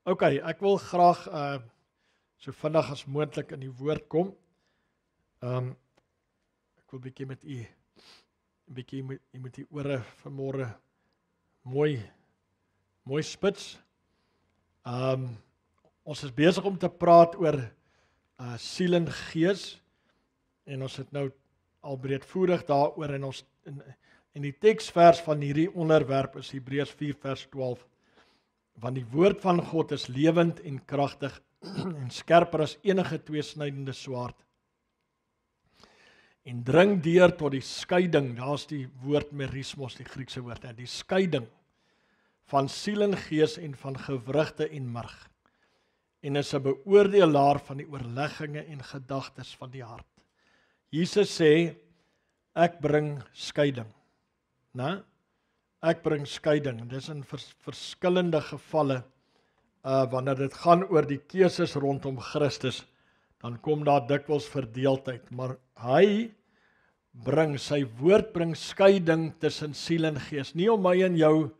Ok, ek wil graag so vinnig as moontlik in die woord kom. Ek wil bietjie met u, u moet die ore vanmôre mooi spits. Ons is besig om te praat oor siel en gees, en ons het nou al breedvoerig daaroor, en die teksvers van hierdie onderwerp is Hebreërs 4 vers 12. Want die woord van God is lewend en kragtig en skerper as enige tweesnydende swaard. En dring deur tot die skeiding, daar's die woord merismos, die Griekse woord, die skeiding van siel en gees en van gewrigte en marg. En is 'n beoordelaar van die oorlegginge en gedagtes van die hart. Jesus sê, ek bring skeiding. Né? Ek bring skeiding. Dis in verskillende gevalle, wanneer dit gaan oor die keuses rondom Christus, dan kom daar dikwels verdeeldheid, maar hy sy woord bring skeiding tussen siel en gees, nie om my en jou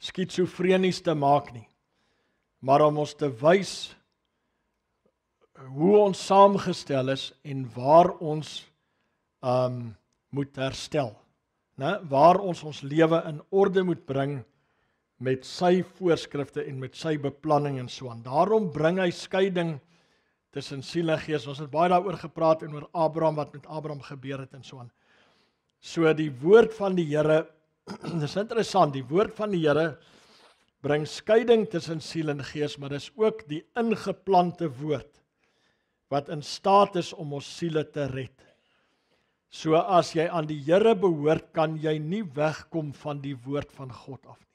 skizofrenies te maak nie, maar om ons te wys hoe ons saamgestel is en waar ons moet herstel. Waar ons lewe in orde moet bring met sy voorskrifte en met sy beplanning en so aan. Daarom bring hy skeiding tussen siel en gees. Ons het baie daaroor gepraat en oor Abraham, wat met Abraham gebeur het en so aan. So die woord van die Here, dis interessant, die woord van die Here bring skeiding tussen siel en gees, maar dis ook die ingeplante woord wat in staat is om ons siele te red. So as jy aan die Here behoort, kan jy nie wegkom van die woord van God af nie.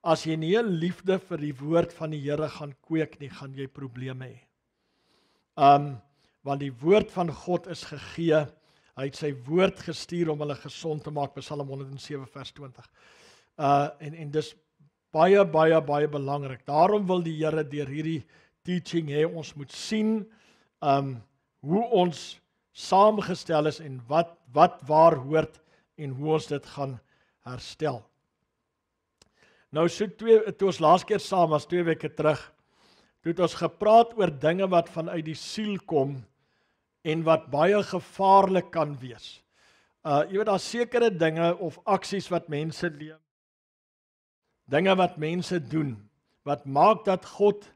As jy nie 'n liefde vir die woord van die Here gaan kweek nie, gaan jy probleme hê. Want die woord van God is gegee, hy het sy woord gestuur om hulle gesond te maak, Psalm 107 vers 20. En dis baie belangrik. Daarom wil die Here deur hierdie teaching hê ons moet sien hoe ons saamgestel is en wat waar hoort en hoe ons dit gaan herstel. Nou toe ons laas keer saam was, 2 weke terug, toe het ons gepraat oor dinge wat vanuit die siel kom en wat baie gevaarlik kan wees. Jy weet, daar sekere dinge of aksies wat mense lewe, dinge wat mense doen, wat maak dat God,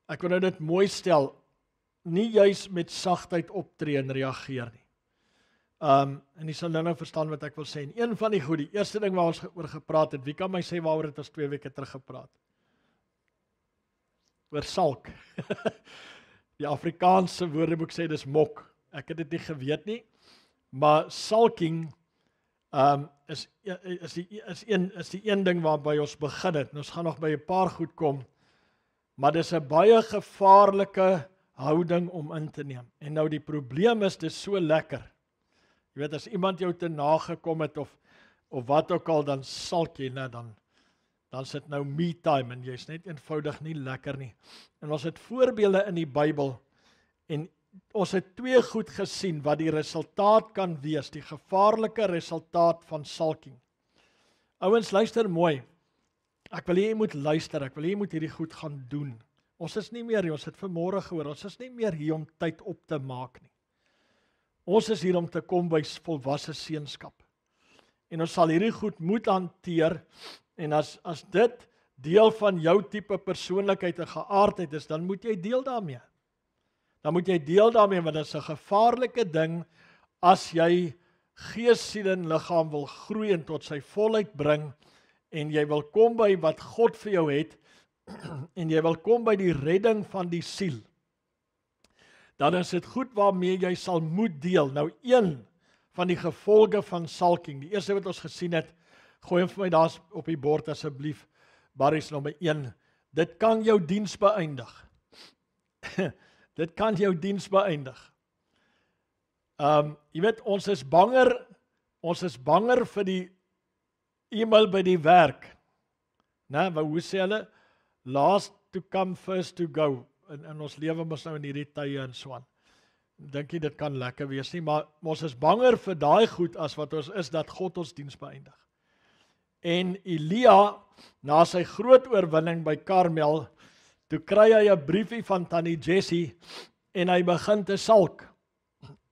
ek wil nou dit mooi stel, nie juis met sagtheid optree en reageer nie. En jy sal nou verstaan wat ek wil sê. En een van die eerste ding waar ons oor gepraat het, wie kan my sê waaroor het ons 2 weke terug gepraat? Oor salk. Die Afrikaanse woordeboek sê dis mok. Ek het dit nie geweet nie, maar salking is die een ding waarby ons begin het. Ons gaan nog by 'n paar goed kom, maar dis 'n baie gevaarlike houding om in te neem. En nou die probleem is, dis so lekker. Jy weet, as iemand jou te nagekom het of wat ook al, dan salk jy, dan sit nou me time en jy's net eenvoudig nie lekker nie. En ons het voorbeelde in die Bybel en ons het 2 goed gesien wat die resultaat kan wees, die gevaarlike resultaat van salking. Ouens, luister mooi. Ek wil hê jy moet luister, ek wil hê jy moet hierdie goed gaan doen. Ons is nie meer hier, ons het vanmôre gehoor, ons is nie meer hier om tyd op te maak nie. Ons is hier om te kom by volwasse seunskap. En ons sal hierdie goed moet hanteer, en as dit deel van jou tipe persoonlikheid en geaardheid is, dan moet jy deel daarmee. Want dit is 'n gevaarlike ding as jy gees, siel en liggaam wil groei en tot sy volheid bring, en jy wil kom by wat God vir jou het, en jy wil kom by die redding van die siel, dan is dit goed waarmee jy sal moet deel. Nou, een van die gevolge van salking, die eerste wat ons gesien het, gooi hom vir my daar op die bord asseblief, Baris nommer 1, dit kan jou diens beëindig. Dit kan jou diens beëindig. Jy weet, ons is banger vir die e-mail by die werk. Hoe sê hulle? Last to come, first to go. En ons lewe mos nou in hierdie tye en so aan. Dink jy dit kan lekker wees nie, maar ons is banger vir daai goed as wat ons is dat God ons diens beëindig. En Elia, na sy groot oorwinning by Karmel, toe kry hy 'n briefie van Tannie Jessie en hy begin te salk.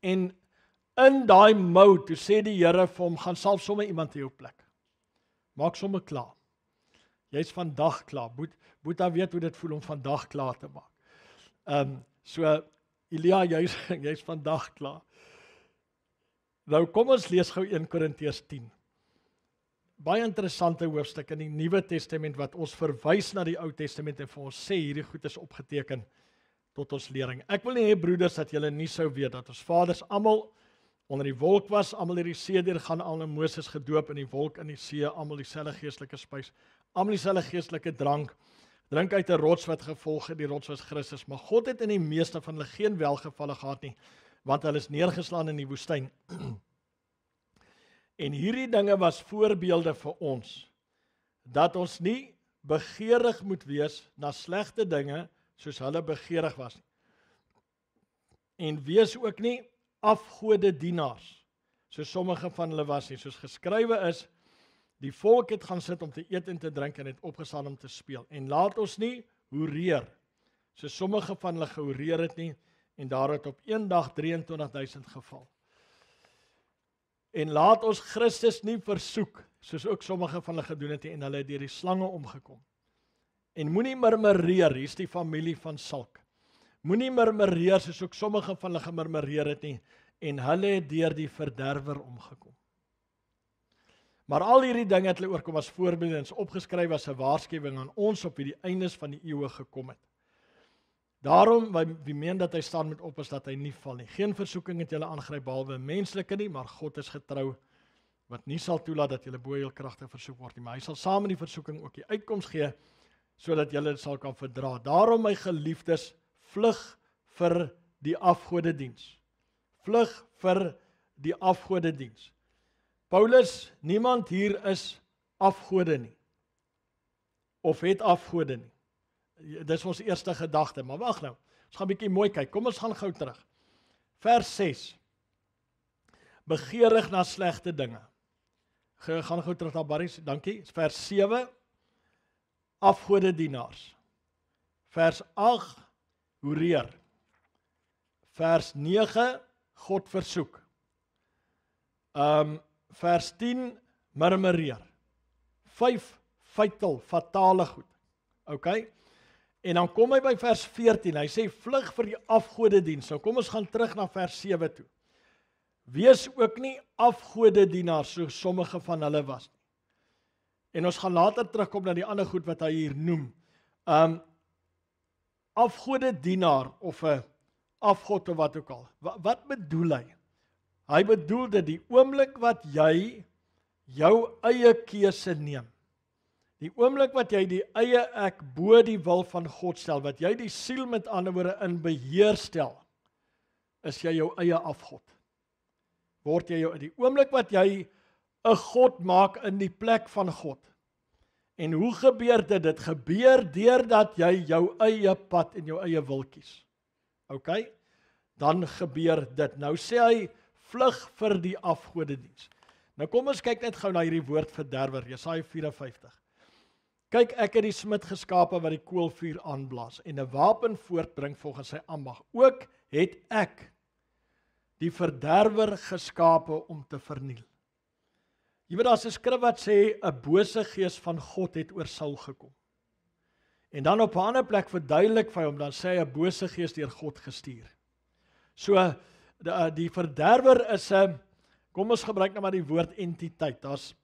En in daai mou, toe sê die Here vir hom, gaan salf sommer iemand in jou plek. Maak sommer klaar. Jy's vandag klaar. Boeta weet hoe dit voel om vandag klaar te maak. So Elia, jy's vandag klaar. Nou kom ons lees gou 1 Korintiërs 10. Baie interessante hoofstuk in die Nuwe Testament wat ons verwys na die Ou Testament en vir ons sê hierdie goed is opgeteken tot ons lering. Ek wil nie hê broeders dat julle nie sou weet dat ons vaders almal onder die wolk was, almal het die see deurgaan, almal in Moses gedoop in die wolk in die see, almal dieselfde geestelike spys, almal dieselfde geestelike drank, drink uit 'n rots wat gevolg het, die rots was Christus, maar God het in die meeste van hulle geen welgevalle gehad nie, want hulle is neergeslaan in die woestyn. En hierdie dinge was voorbeelde vir ons, dat ons nie begeerig moet wees na slegte dinge, soos hulle begeerig was nie. En wees ook nie afgode dienaars, soos sommige van hulle was nie, soos geskrywe is, die volk het gaan sit om te eet en te drink en het opgestaan om te speel. En laat ons nie hoereer, soos sommige van hulle gehoereer het nie, en daar het op een dag 23.000 geval. En laat ons Christus nie versoek, soos ook sommige van hulle gedoen het nie, en hulle het deur die slange omgekom. En moenie murmureer, hier is die familie van Salk. Moenie murmureer, soos ook sommige van hulle gemurmureer het nie, en hulle het deur die verderwer omgekom. Maar al hierdie dinge het hulle oorkom as voorbeelde en is opgeskryf as 'n waarskuwing aan ons op wie die eindes van die eeue gekom het. Daarom, wie meen dat hy staan met op is dat hy nie val nie. Geen versoeking het julle aangryp behalwe menslike nie, maar God is getrou, wat nie sal toelaat dat julle bo jul kragte versoek word nie, maar hy sal saam met die versoeking ook die uitkoms gee, sodat julle dit sal kan verdra. Daarom, my geliefdes, vlug vir die afgodediens. Vlug vir die afgodediens. Paulus, niemand hier is afgode nie, of het afgode nie. Dis ons eerste gedagte, maar wag nou, ons gaan 'n bietjie mooi kyk, kom ons gaan gou terug. Vers 6, begeerig na slegte dinge. Gaan gou terug na Barry, dankie. Vers 7, afgodedienaars. Vers 8, hoereer. Vers 9, God versoek. Vers 10, murmureer. 5, fatale goed. Okay? En dan kom hy by vers 14, hy sê vlug vir die afgodediens. Nou kom ons gaan terug na vers 7 toe. Wees ook nie afgodedienaars, so sommige van hulle was nie. En ons gaan later terugkom na die ander goed wat hy hier noem. Afgodedienaar of 'n afgod of wat ook al. Wat bedoel hy? Hy bedoel dit die oomblik wat jy jou eie keuse neem. Die oomblik wat jy die eie ek bo die wil van God stel, wat jy die siel met ander woorde in beheer stel, is jy jou eie afgod. Word jy die oomblik wat jy 'n God maak in die plek van God. En hoe gebeur dit? Dit gebeur deurdat jy jou eie pad en jou eie wil kies. Okay? Dan gebeur dit. Nou sê hy, vlug vir die afgodediens. Nou kom ons kyk net gou na hierdie woord verderwer, Jesaja 54. Kyk, ek het die smid geskape wat die koolvuur aanblaas en 'n wapen voortbring volgens sy ambag. Ook het ek die verderwer geskape om te verniel. Jy weet, daar's 'n skrif wat sê 'n bose gees van God het oor Saul gekom. En dan op 'n ander plek verduidelik vir hom, dan sê hy 'n bose gees deur God gestuur. So die verderwer is 'n, kom ons gebruik nou maar die woord entiteit. Daar's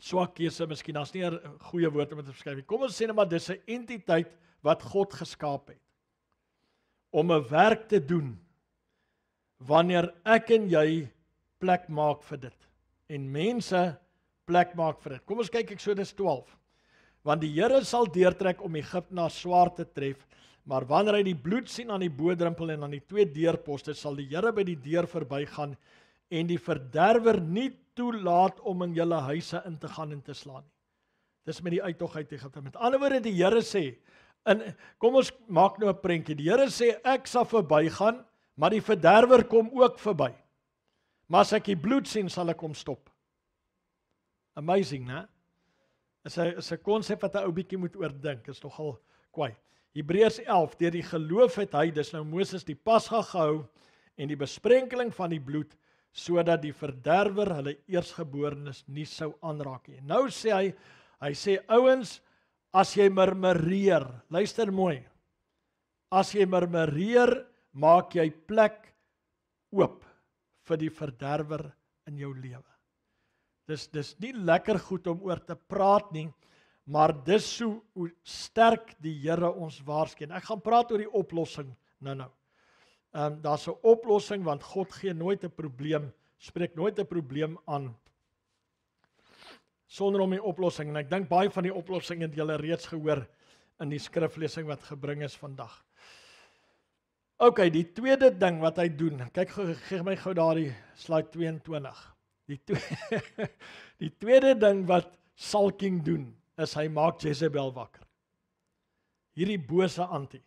swak keuse, miskien daar's nie 'n goeie woord om dit te beskryf nie. Kom ons sê net maar dis 'n entiteit wat God geskaap het om 'n werk te doen wanneer ek en jy plek maak vir dit en mense plek maak vir dit. Kom ons kyk Eksodus 12. Want die Here sal deurtrek om Egiptenaars swaar te tref, maar wanneer hy die bloed sien aan die bodrempel en aan die 2 deurposte, sal die Here by die deur verbygaan en die verderwer nie toelaat om in julle huise in te gaan en te slaan nie. Dis met die uittog uit Egipte. Met ander woorde, die Here sê, kom ons maak nou 'n prentjie. Die Here sê, ek sal verbygaan, maar die verderwer kom ook verby. Maar as ek die bloed sien, sal ek hom stop. Amazing, né? Is 'n konsep wat 'n ou bietjie moet oordink. Is nogal kwaai. Hebreërs 11, deur die geloof het hy, dis nou Moses, die Pasga gehou en die besprenkeling van die bloed, sodat die verderwer hulle eersgeborenes nie sou aanraak nie. Nou sê hy sê, ouens, as jy murmureer, luister mooi, as jy murmureer, maak jy plek oop vir die verderwer in jou lewe. Dis nie lekker goed om oor te praat nie, maar dis so hoe sterk die Here ons waarsku. Ek gaan praat oor die oplossing nou. Daar's 'n oplossing, want God gee nooit 'n probleem, spreek nooit 'n probleem aan sonder om die oplossing. En ek dink baie van die oplossing het julle reeds gehoor in die skriflesing wat gebring is vandag. OK, die tweede ding wat hy doen, kyk gee my gou daardie slide 22. Die tweede ding wat Salking doen, is hy maak Jezebel wakker. Hierdie bose antie.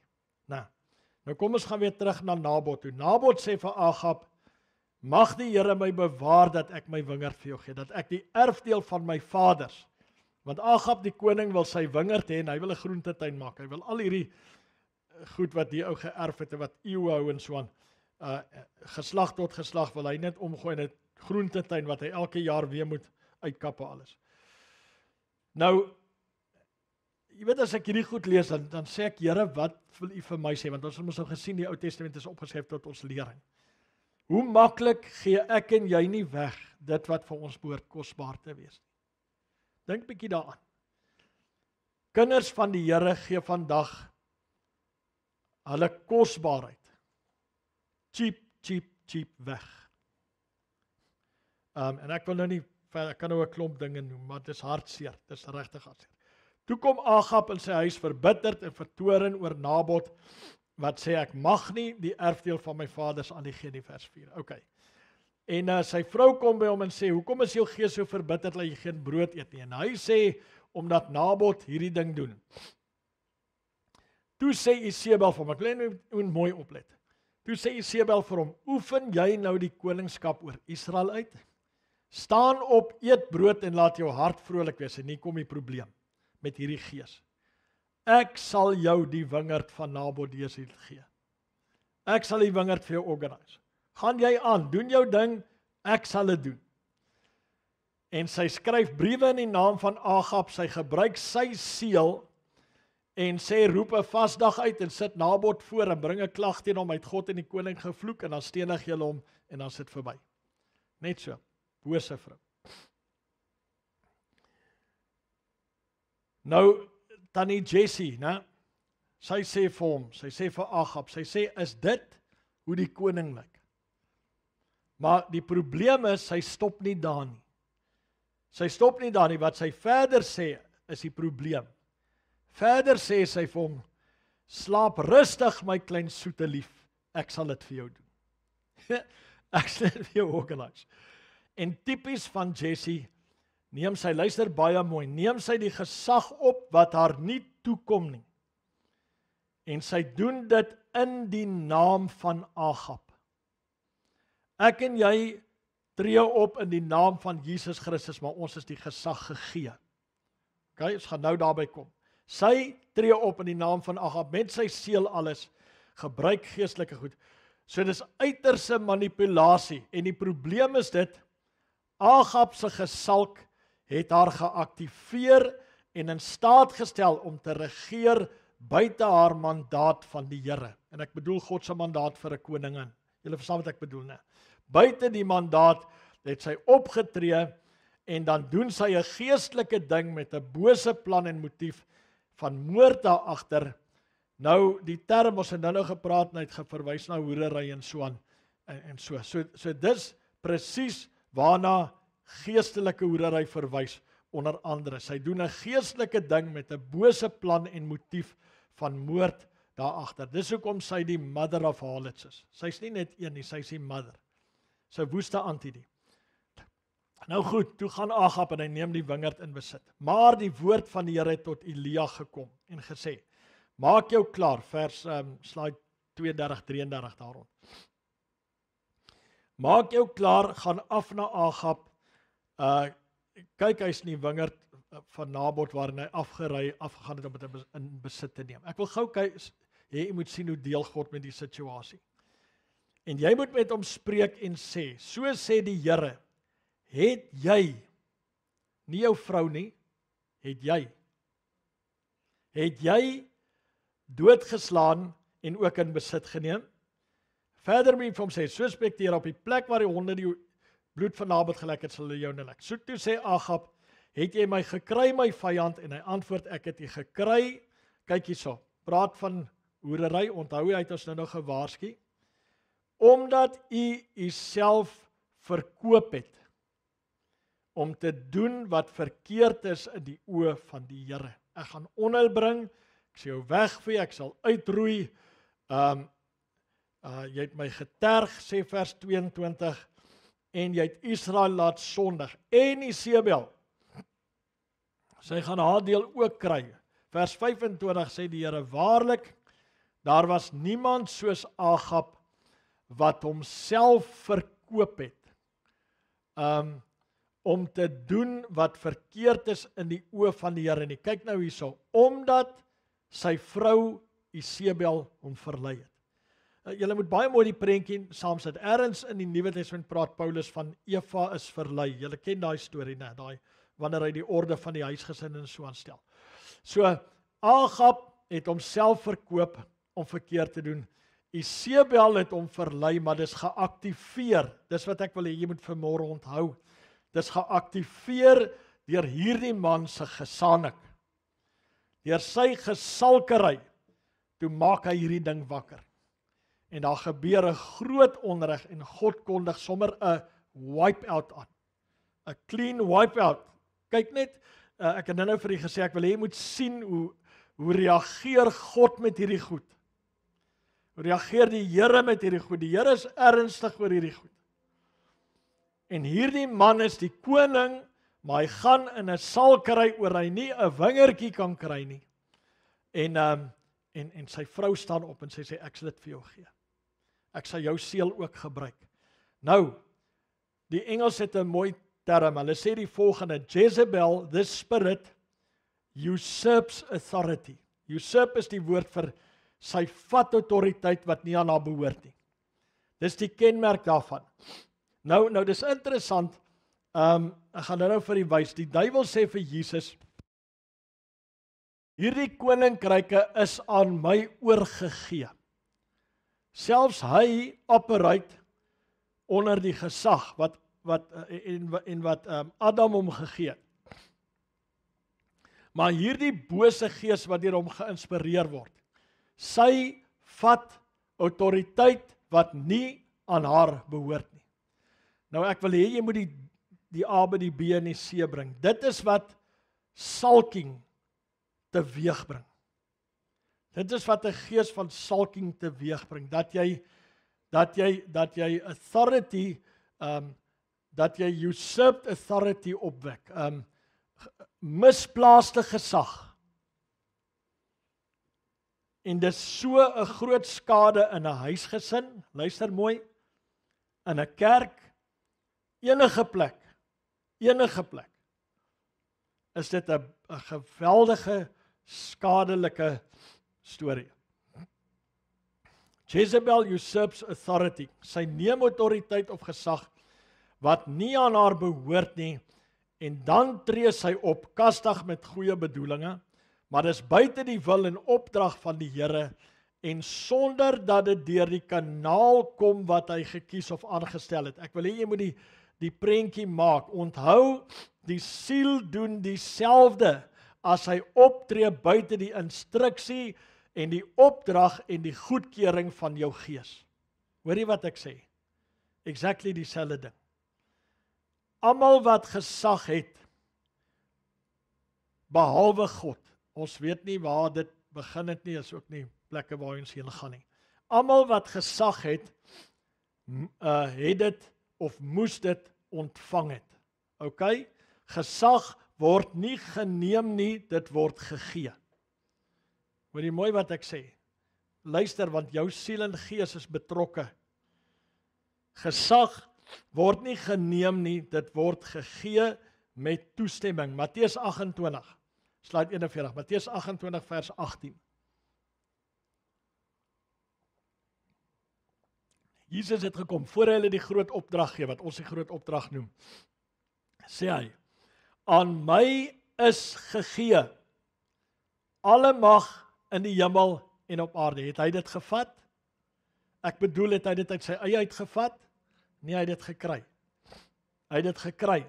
Nou kom ons gaan weer terug na Nabot toe. Nabot sê vir Agab, mag die Here my bewaar dat ek my wingerd vir jou gee, dat ek die erfdeel van my vaders, want Agab die koning wil sy wingerd hê en hy wil 'n groentetuin maak. Hy wil al hierdie goed wat die ou geërf het en wat eeue hou en so aan, geslag tot geslag wil hy net omgooi in 'n groentetuin wat hy elke jaar weer moet uitkappe alles. Nou, jy weet as ek hierdie goed lees, dan sê ek, Here, wat wil u vir my sê? Want ons het mos nou gesien, die Ou Testament is opgeskryf tot ons lering. Hoe maklik gee ek en jy nie weg dit wat vir ons behoort kosbaar te wees nie? Dink bietjie daaraan. Kinders van die Here gee vandag hulle kosbaarheid cheap weg. En ek wil nou nie, ek kan nou 'n klomp dinge noem, maar dit is hartseer, dit is regtig hartseer. Toe kom Agab in sy huis verbitterd en vertoren oor Nabot, wat sê ek mag nie die erfdeel van my vaders aan die gee nie, vers 4. OK. En sy vrou kom by hom en sê, hoekom is jou gees so verbitterd dat jy geen brood eet nie? En hy sê, omdat Nabot hierdie ding doen. Toe sê Isebel vir hom, ek wil net mooi oplet. Toe sê Isebel vir hom, oefen jy nou die koningskap oor Israel uit? Staan op, eet brood en laat jou hart vrolik wees. En hier kom die probleem met hierdie gees. Ek sal jou die wingerd van Nabot Jezreel gee. Ek sal die wingerd vir jou organise. Gaan jy aan, doen jou ding, ek sal dit doen. En sy skryf briewe in die naam van Agab, sy gebruik sy seël en sê roep 'n vasdag uit en sit Nabot voor en bring 'n klag teen hom, hy het God en die koning gevloek en dan stenig julle hom en dan sit verby. Net so, bose vrou. Nou, tannie Jessie, né? Sy sê vir hom, sy sê vir Agab, sy sê, is dit hoe die koning lyk? Maar die probleem is, sy stop nie daar nie. Sy stop nie daar nie, wat sy verder sê, is die probleem. Verder sê sy vir hom, slaap rustig my klein soete lief, ek sal dit vir jou doen. Ek sal dit vir jou organise. En tipies van Jessie, neem sy, luister baie mooi, neem sy die gesag op wat haar nie toekom nie. En sy doen dit in die naam van Agab. Ek en jy tree op in die naam van Jesus Christus, maar ons is die gesag gegee. OK, ons gaan nou daarby kom. Sy tree op in die naam van Agab, met sy seël alles, gebruik geestelike goed. So dis uiterse manipulasie, en die probleem is dit, Agab se gesalk het haar geaktiveer en in staat gestel om te regeer buite haar mandaat van die Here. En ek bedoel God se mandaat vir 'n koningin. Julle verstaan wat ek bedoel, né? Buite die mandaat het sy opgetree en dan doen sy 'n geestelike ding met 'n bose plan en motief van moord daar agter. Nou die term ons het nou gepraat en hy het verwys na hoerery en so aan en so. So dis presies waarna geestelike hoerery verwys onder andere. Sy doen 'n geestelike ding met 'n bose plan en motief van moord daar agter. Dis hoekom sy die mother of harlots is. Sy's nie net een nie, sy's die mother. Sy woeste antie. Nou goed, toe gaan Agab en hy neem die wingerd in besit. Maar die woord van die Here het tot Elia gekom en gesê, maak jou klaar, vers slide 32-33 daarom. Maak jou klaar, gaan af na Agab, kyk hy's in die wingerd van Nabot waarin hy afgegaan het om dit in besit te neem. Ek wil gou kyk, jy moet sien hoe deel God met die situasie. En jy moet met hom spreek en sê, so sê die Here, het jy, nie jou vrou nie, het jy doodgeslaan en ook in besit geneem? Verder moet jy vir hom sê, so spreek die Here, op die plek waar die honde die bloed van Nabot gelek het, sal hulle jou lik. So toe sê Agab, het jy my gekry, my vyand? En hy antwoord, ek het jy gekry. Kyk hierso, praat van hoerery, onthou hy het ons nou gewaarsku, omdat u uself verkoop het, om te doen wat verkeerd is in die oë van die Here. Ek gaan onheil bring, ek sal jou wegvee, ek sal uitroei, jy het my geterg, sê vers 22, en jy het Israel laat sondig, en Isebel, sy gaan haar deel ook kry. Vers 25 sê die Here, waarlik, daar was niemand soos Agab, wat homself verkoop het, om te doen wat verkeerd is in die oë van die Here nie. Kyk nou hierso, omdat sy vrou Isebel hom verlei het. Julle moet baie mooi die prentjie saamsit. Ergens in die Nuwe Testament praat Paulus van Eva is verlei. Julle ken daai storie, né? Daai wanneer hy die orde van die huisgesin en so aanstel. So Agab het homself verkoop om verkeerd te doen. Isebel het hom verlei, maar dis geaktiveer. Dis wat ek wil hê jy moet vanmôre onthou. Dis geaktiveer deur hierdie man se gesanik. Deur sy gesalkery, toe maak hy hierdie ding wakker. En daar gebeur 'n groot onreg en God kondig sommer 'n wipe-out aan. 'n Clean wipe-out. Kyk net, ek het nou vir u gesê, ek wil hê jy moet sien hoe reageer God met hierdie goed. Hoe reageer die Here met hierdie goed? Die Here is ernstig oor hierdie goed. En hierdie man is die koning, maar hy gaan in 'n salkery oor hy nie 'n wingertjie kan kry nie. En sy vrou staan op en sy sê, ek sal dit vir jou gee. Ek sal jou seël ook gebruik. Nou, die Engels het 'n mooi term, hulle sê die volgende, Jezebel, this spirit, usurps authority. Usurp is die woord vir sy vat autoriteit wat nie aan haar behoort nie. Dis die kenmerk daarvan. Nou dis interessant, ek gaan nou vir u wys, die duiwel sê vir Jesus, hierdie koninkryke is aan my oorgegee. Selfs hy operate onder die gesag wat Adam hom gegee het. Maar hierdie bose gees wat deur hom geïnspireer word, sy vat autoriteit wat nie aan haar behoort nie. Nou ek wil hê jy moet die A by die B en die C bring. Dit is wat salking teweeg bring. Dit is wat 'n gees van salking teweeg bring, dat jy authority, dat jy usurped authority opwek, misplaaste gesag. En dis so 'n groot skade in 'n huisgesin, luister mooi, in 'n kerk, enige plek, is dit 'n geweldige, skadelike storie. Jezebel usurps authority. Sy neem autoriteit of gesag wat nie aan haar behoort nie, en dan tree sy op, kastig met goeie bedoelinge, maar dis buite die wil en opdrag van die Here, en sonder dat dit deur die kanaal kom wat hy gekies of aangestel het. Ek wil hê jy moet die prentjie maak. Onthou, die siel doen dieselfde as hy optree buite die instruksie en die opdrag en die goedkeuring van jou gees. Hoor jy wat ek sê? Exactly dieselfde ding. Almal wat gesag het, behalwe God. Ons weet nie waar dit begin het nie, is ook nie plekke waar ons heen gaan nie. Almal wat gesag het, het dit of moes dit ontvang het. OK? Gesag word nie geneem nie, dit word gegee. Hoor jy mooi wat ek sê? Luister, want jou siel en gees is betrokke. Gesag word nie geneem nie, dit word gegee met toestemming. Matteus 28, slide 41, Matteus 28 vers 18. Jesus het gekom, voor hy hulle die groot opdrag gee, wat ons die groot opdrag noem, sê hy, aan my is gegee alle mag in die hemel en op aarde. Het hy dit gevat? Ek bedoel, het hy dit uit sy eie uitgevat? Nee, hy het dit gekry. Hy het dit gekry.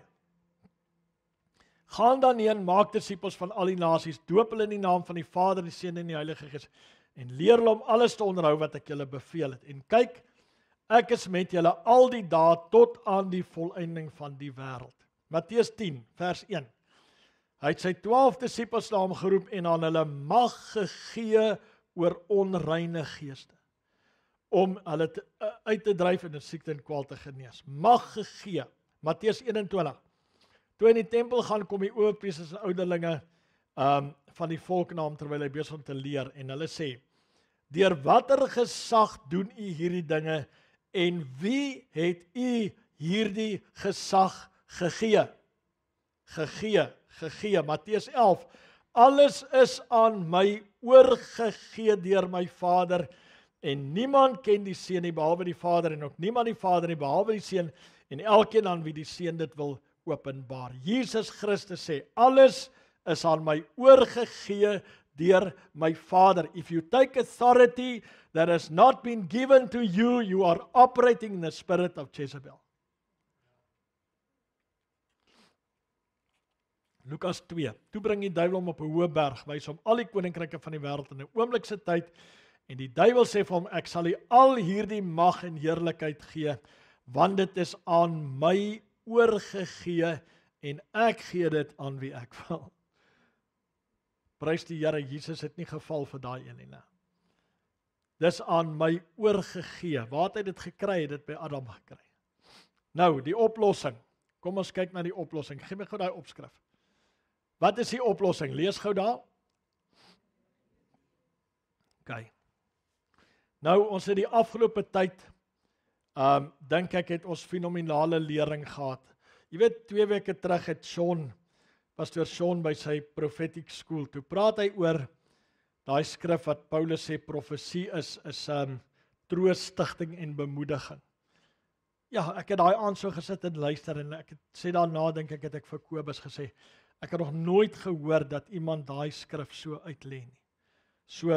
Gaan dan heen, maak disippels van al die nasies, doop hulle in die naam van die Vader, die Seun en die Heilige Gees, en leer hulle om alles te onderhou wat ek julle beveel het. En kyk, ek is met julle al die dae tot aan die volëinding van die wêreld. Matteus 10, vers 1. Hy het sy 12 disippels na hom geroep en aan hulle mag gegee oor onreine geeste, om hulle uit te dryf en 'n siekte en kwaal te genees. Mag gegee. Matteus 21. Toe in die tempel gaan, kom die owerpriesters en ouderlinge van die volk na hom terwyl hy besig om te leer, en hulle sê, deur watter gesag doen u hierdie dinge, en wie het u hierdie gesag gegee? Gegee. Matteus 11. Alles is aan my oorgegee deur my Vader, en niemand ken die Seun nie behalwe die Vader, en ook niemand die Vader nie behalwe die Seun, en elkeen aan wie die Seun dit wil openbaar. Jesus Christus sê, alles is aan my oorgegee deur my Vader. If you take authority that has not been given to you, you are operating in the spirit of Jezebel. Lukas 2. Toe bring die duiwel hom op 'n hoë berg, wys hom al die koninkryke van die wêreld in 'n oomblikse tyd, en die duiwel sê vir hom, ek sal u al hierdie mag en heerlikheid gee, want dit is aan my oorgegee, en ek gee dit aan wie ek wil. Prys die Here, Jesus het nie geval vir daai een nie. Dis aan my oorgegee. Waar het hy dit gekry? Het dit by Adam gekry. Nou, die oplossing. Kom ons kyk na die oplossing. Gee my gou daai opskrif. Wat is die oplossing? Lees gou daar. OK. Nou, ons het die afgelope tyd, dink ek het ons fenominale lering gehad. Jy weet, 2 weke terug het Pastor Sean by sy prophetic school, toe praat hy oor daai skrif wat Paulus sê profesie is troostigting en bemoediging. Ja, ek het daai aand so gesit en luister, en ek het sê daarna, dink ek, het ek vir Kobus gesê, ek het nog nooit gehoor dat iemand daai skrif so uitlê nie. So,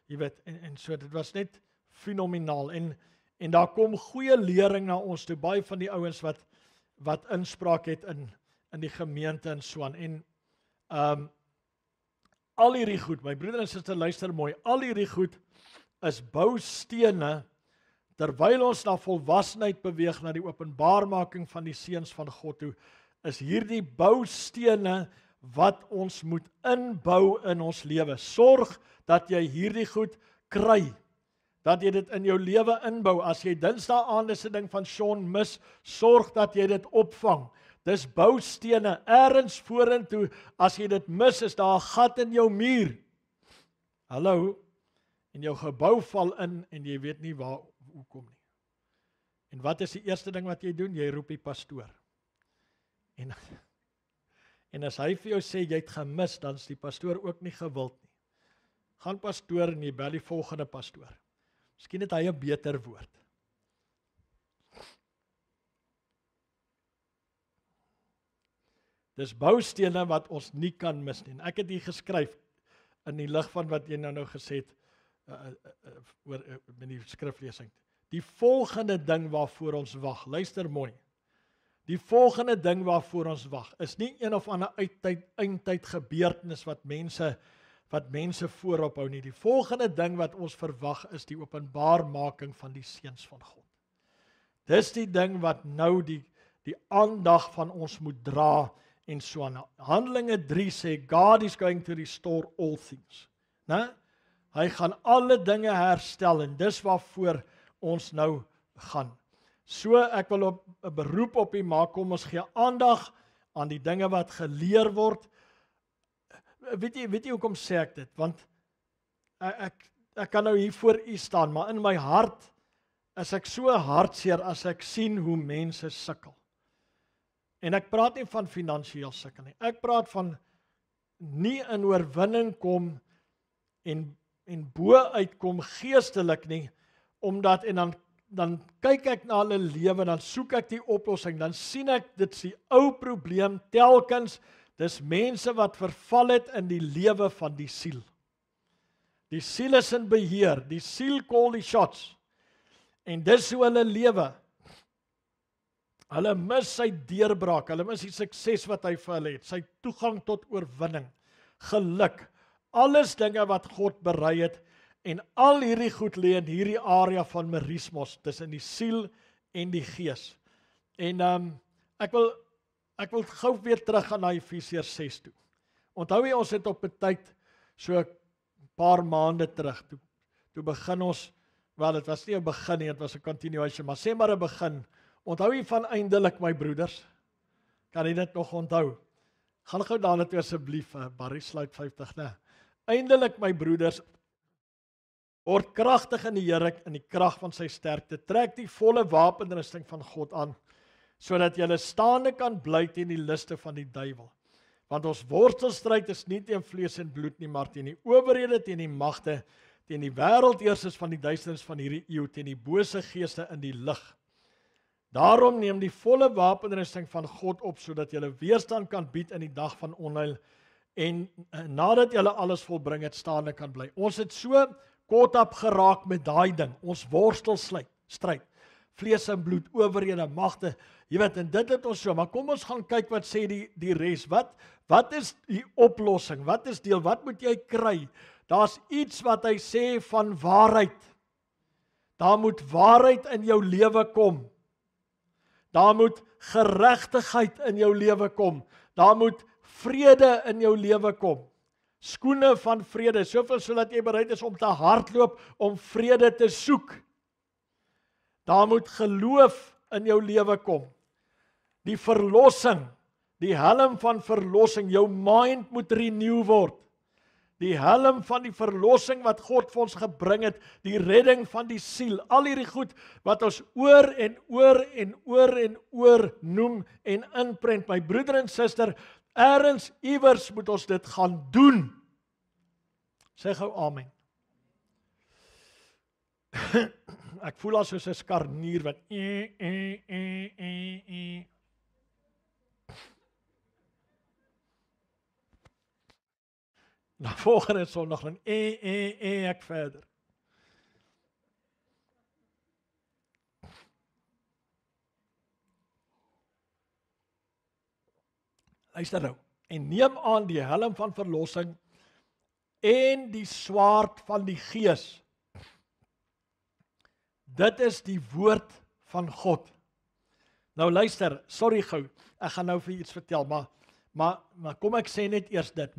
jy weet, en so, dit was net fenomenaal, en daar kom goeie lering na ons toe, baie van die ouens wat inspraak het in die gemeente en so aan, en al hierdie goed, my broeder en suster, luister mooi, al hierdie goed is boustene, terwyl ons na volwassenheid beweeg, na die openbaarmaking van die seuns van God toe, is hierdie boustene wat ons moet inbou in ons lewe. Sorg dat jy hierdie goed kry, dat jy dit in jou lewe inbou. As jy Dinsdae aande se ding van Sean mis, sorg dat jy dit opvang. Dis boustene, ergens vorentoe, as jy dit mis, is daar 'n gat in jou muur. Hallo, en jou gebou val in, en jy weet nie hoe kom nie. En wat is die eerste ding wat jy doen? Jy roep die pastoor. En as hy vir jou sê, jy het gemis, dan is die pastoor ook nie gewild nie. Gaan pastoor en jy bel die volgende pastoor. Miskien het hy 'n beter woord. Dis boustene wat ons nie kan mis nie. En ek het hier geskryf, in die lig van wat jy nou gesê het, oor in die skriflesing. Die volgende ding waarvoor ons wag, luister mooi. Die volgende ding waarvoor ons wag, is nie een of ander eindtyd gebeurtenis wat mense voorop hou nie. Die volgende ding wat ons verwag is die openbaarmaking van die seuns van God. Dis die ding wat nou die aandag van ons moet dra en so aan. Handelinge 3 sê, God is going to restore all things. Né? Hy gaan alle dinge herstel, en dis waarvoor ons nou gaan. So, ek wil 'n beroep op u maak, kom ons gee aandag aan die dinge wat geleer word. Weet jy hoekom sê ek dit? Want ek kan nou hier voor u staan, maar in my hart is ek so hartseer as ek sien hoe mense sukkel. En ek praat nie van finansiëel sukkel nie. Ek praat van nie in oorwinning kom en bo uitkom geestelik nie, omdat en dan kyk ek na hulle lewe, dan soek ek die oplossing, dan sien ek dit is die ou probleem telkens, dis mense wat verval het in die lewe van die siel. Die siel is in beheer, die siel call die shots. En dis hoe hulle lewe. Hulle mis sy deurbraak, hulle mis die sukses wat hy vir hulle het, sy toegang tot oorwinning, geluk, alles dinge wat God berei het, en al hierdie goed lê in hierdie area van merismos, tussen die siel en die gees. En ek wil gou weer terug gaan na Efesiërs 6 toe. Onthou jy, ons het op 'n tyd, so 'n paar maande terug, toe begin ons, wel dit was nie 'n begin nie, dit was 'n continuation, maar sê maar 'n begin. Onthou jy van eindelik, my broeders? Kan jy dit nog onthou? Gaan gou daarna toe asseblief, Barry sluit 50, né? Eindelik, my broeders, word kragtig in die Here, in die krag van sy sterkte, trek die volle wapenrusting van God aan, sodat jy staande kan bly teen die liste van die duiwel. Want ons worstelstryd is nie teen vlees en bloed nie, maar teen die owerhede, teen die magte, teen die wêreldheersers van die duisternis van hierdie eeu, teen die bose geeste in die lig. Daarom neem die volle wapenrusting van God op, sodat jy weerstand kan bied in die dag van onheil, en nadat jy alles volbring het, staande kan bly. Ons het so kort op geraak met daai ding, ons worstelstryd, vlees en bloed, owerhede, magte, jy weet, en dit het ons so, maar kom ons gaan kyk wat sê die res, wat is die oplossing, wat is deel, wat moet jy kry? Daar's iets wat hy sê van waarheid, daar moet waarheid in jou lewe kom, daar moet geregtigheid in jou lewe kom, daar moet vrede in jou lewe kom, skoene van vrede, soveel sodat jy bereid is om te hardloop, om vrede te soek. Daar moet geloof in jou lewe kom. Die verlossing, die helm van verlossing, jou mind moet renew word. Die helm van die verlossing wat God vir ons gebring het, die redding van die siel, al hierdie goed wat ons oor en oor en oor en oor noem en inprent. My broeder en suster, ergens iewers moet ons dit gaan doen. Sê gou amen. Ek voel as soos 'n skarnier wat Na volgende Sondag dan ek verder. Luister nou, en neem aan die helm van verlossing en die swaard van die Gees. Dit is die woord van God. Nou luister, sorry gou, ek gaan nou vir iets vertel, maar kom ek sê net eers dit.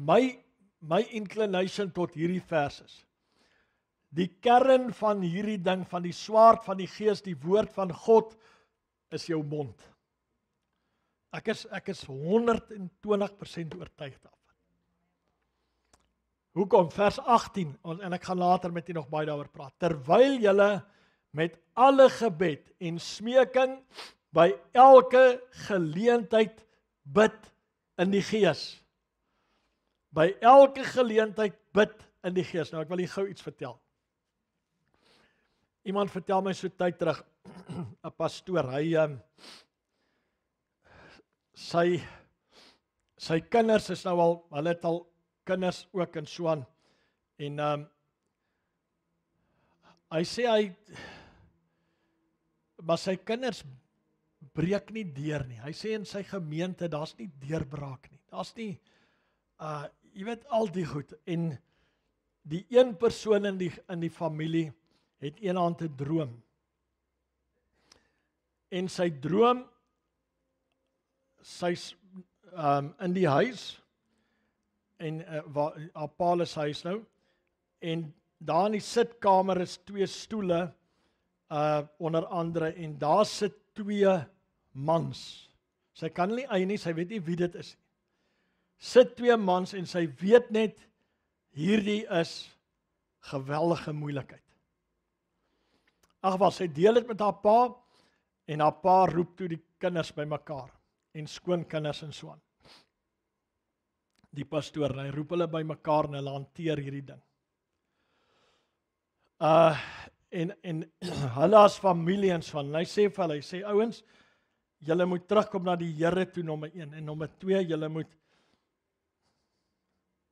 My inclination tot hierdie vers is, die kern van hierdie ding, van die swaard van die Gees, die woord van God, is jou mond. Ek is 120% oortuig daarvan. Hoekom? Vers 18, en ek gaan later met u nog baie daaroor praat. Terwyl julle met alle gebed en smeking by elke geleentheid bid in die Gees. By elke geleentheid bid in die Gees. Nou ek wil hier gou iets vertel. Iemand vertel my so tyd terug, 'n pastoor, hy sy kinders is nou al, hulle het al kinders ook en so aan, en hy sê maar sy kinders breek nie deur nie. Hy sê in sy gemeente, daar's nie deurbraak nie. Daar's nie, jy weet al die goed. En die een persoon in die familie het eendag 'n droom. En sy droom, sy's in die huis, en waar haar pa se huis nou, en daar in die sitkamer is 2 stoele, onder andere, en daar sit 2 mans. Sy kan nie eie nie, sy weet nie wie dit is nie. Sit 2 mans en sy weet net, hierdie is geweldige moeilikheid. Ag wel, sy deel dit met haar pa, en haar pa roep toe die kinders bymekaar. en skoonkinders en so aan. Die pastoor, en hy roep hulle bymekaar en hulle hanteer hierdie ding. En hulle as familie en so aan, en hy sê vir hulle, hy sê ouens, julle moet terugkom na die Here toe, nommer 1, en nommer 2, julle moet,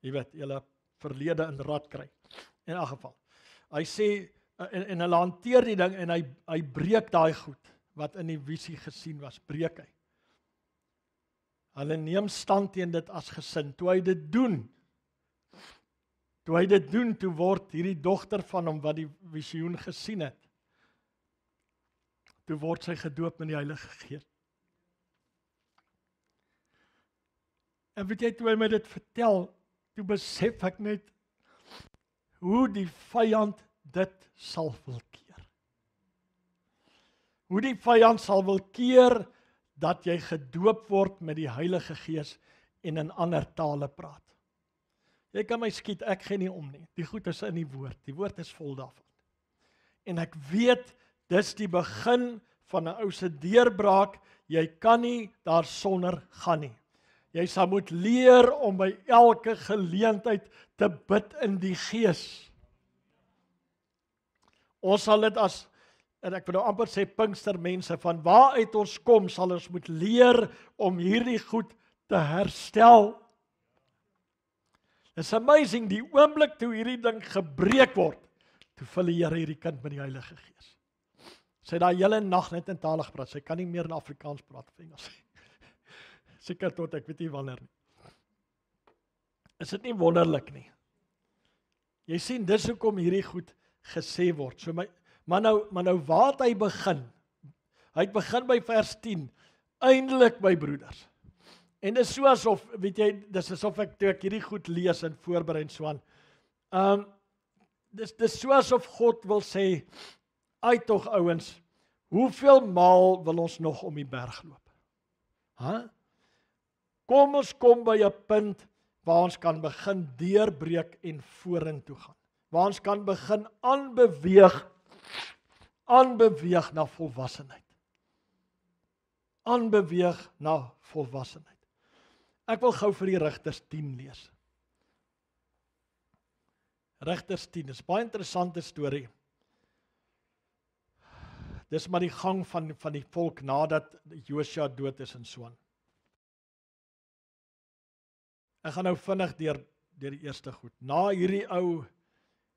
jy weet, julle verlede in rad kry, in elk geval. Hy sê, en hulle hanteer die ding, en hy breek daai goed, wat in die visie gesien was, breek hy. Hulle neem stand teen dit as gesin. Toe hy dit doen, toe word hierdie dogter van hom, wat die visioen gesien het, toe word sy gedoop met die Heilige Gees. En weet jy, toe hy my dit vertel, toe besef ek net, hoe die vyand dit sal wil keer. Hoe die vyand sal wil keer, dat jy gedoop word met die Heilige Gees en in ander tale praat. Jy kan my skiet, ek gee nie om nie. Die goed is in die woord is vol daarvan. En ek weet, dis die begin van 'n ou se deurbraak, jy kan nie daarsonder gaan nie. Jy sal moet leer om by elke geleentheid te bid in die Gees. Ons sal dit as, en ek wil nou amper sê Pinkstermense, van waar uit ons kom, sal ons moet leer om hierdie goed te herstel. It's amazing, die oomblik toe hierdie ding gebreek word, toe vul die Here hierdie kind met die Heilige Gees. Sy daai hele nag net in tale gepraat, sy kan nie meer in Afrikaans praat of Engels. Seker tot ek weet nie wanneer nie. Is dit nie wonderlik nie? Jy sien, dis hoekom hierdie goed gesê word. So maar nou waar het hy begin? Hy het begin by vers 10. Eindelik my broeders. En dis so asof, weet jy, dis asof ek hierdie goed lees en voorberei en so aan. Dis so asof God wil sê, ai tog ouens, hoeveel maal wil ons nog om die berg loop? Kom ons kom by 'n punt waar ons kan begin deurbreek en vorentoe gaan. Waar ons kan begin aanbeweeg na volwassenheid. Aanbeweeg na volwassenheid. Ek wil gou vir die Rigters 10 lees. Rigters 10, is baie interessante storie. Dis maar die gang van die volk nadat Josua dood is en so aan. Ek gaan nou vinnig deur die eerste goed. Na hierdie ou,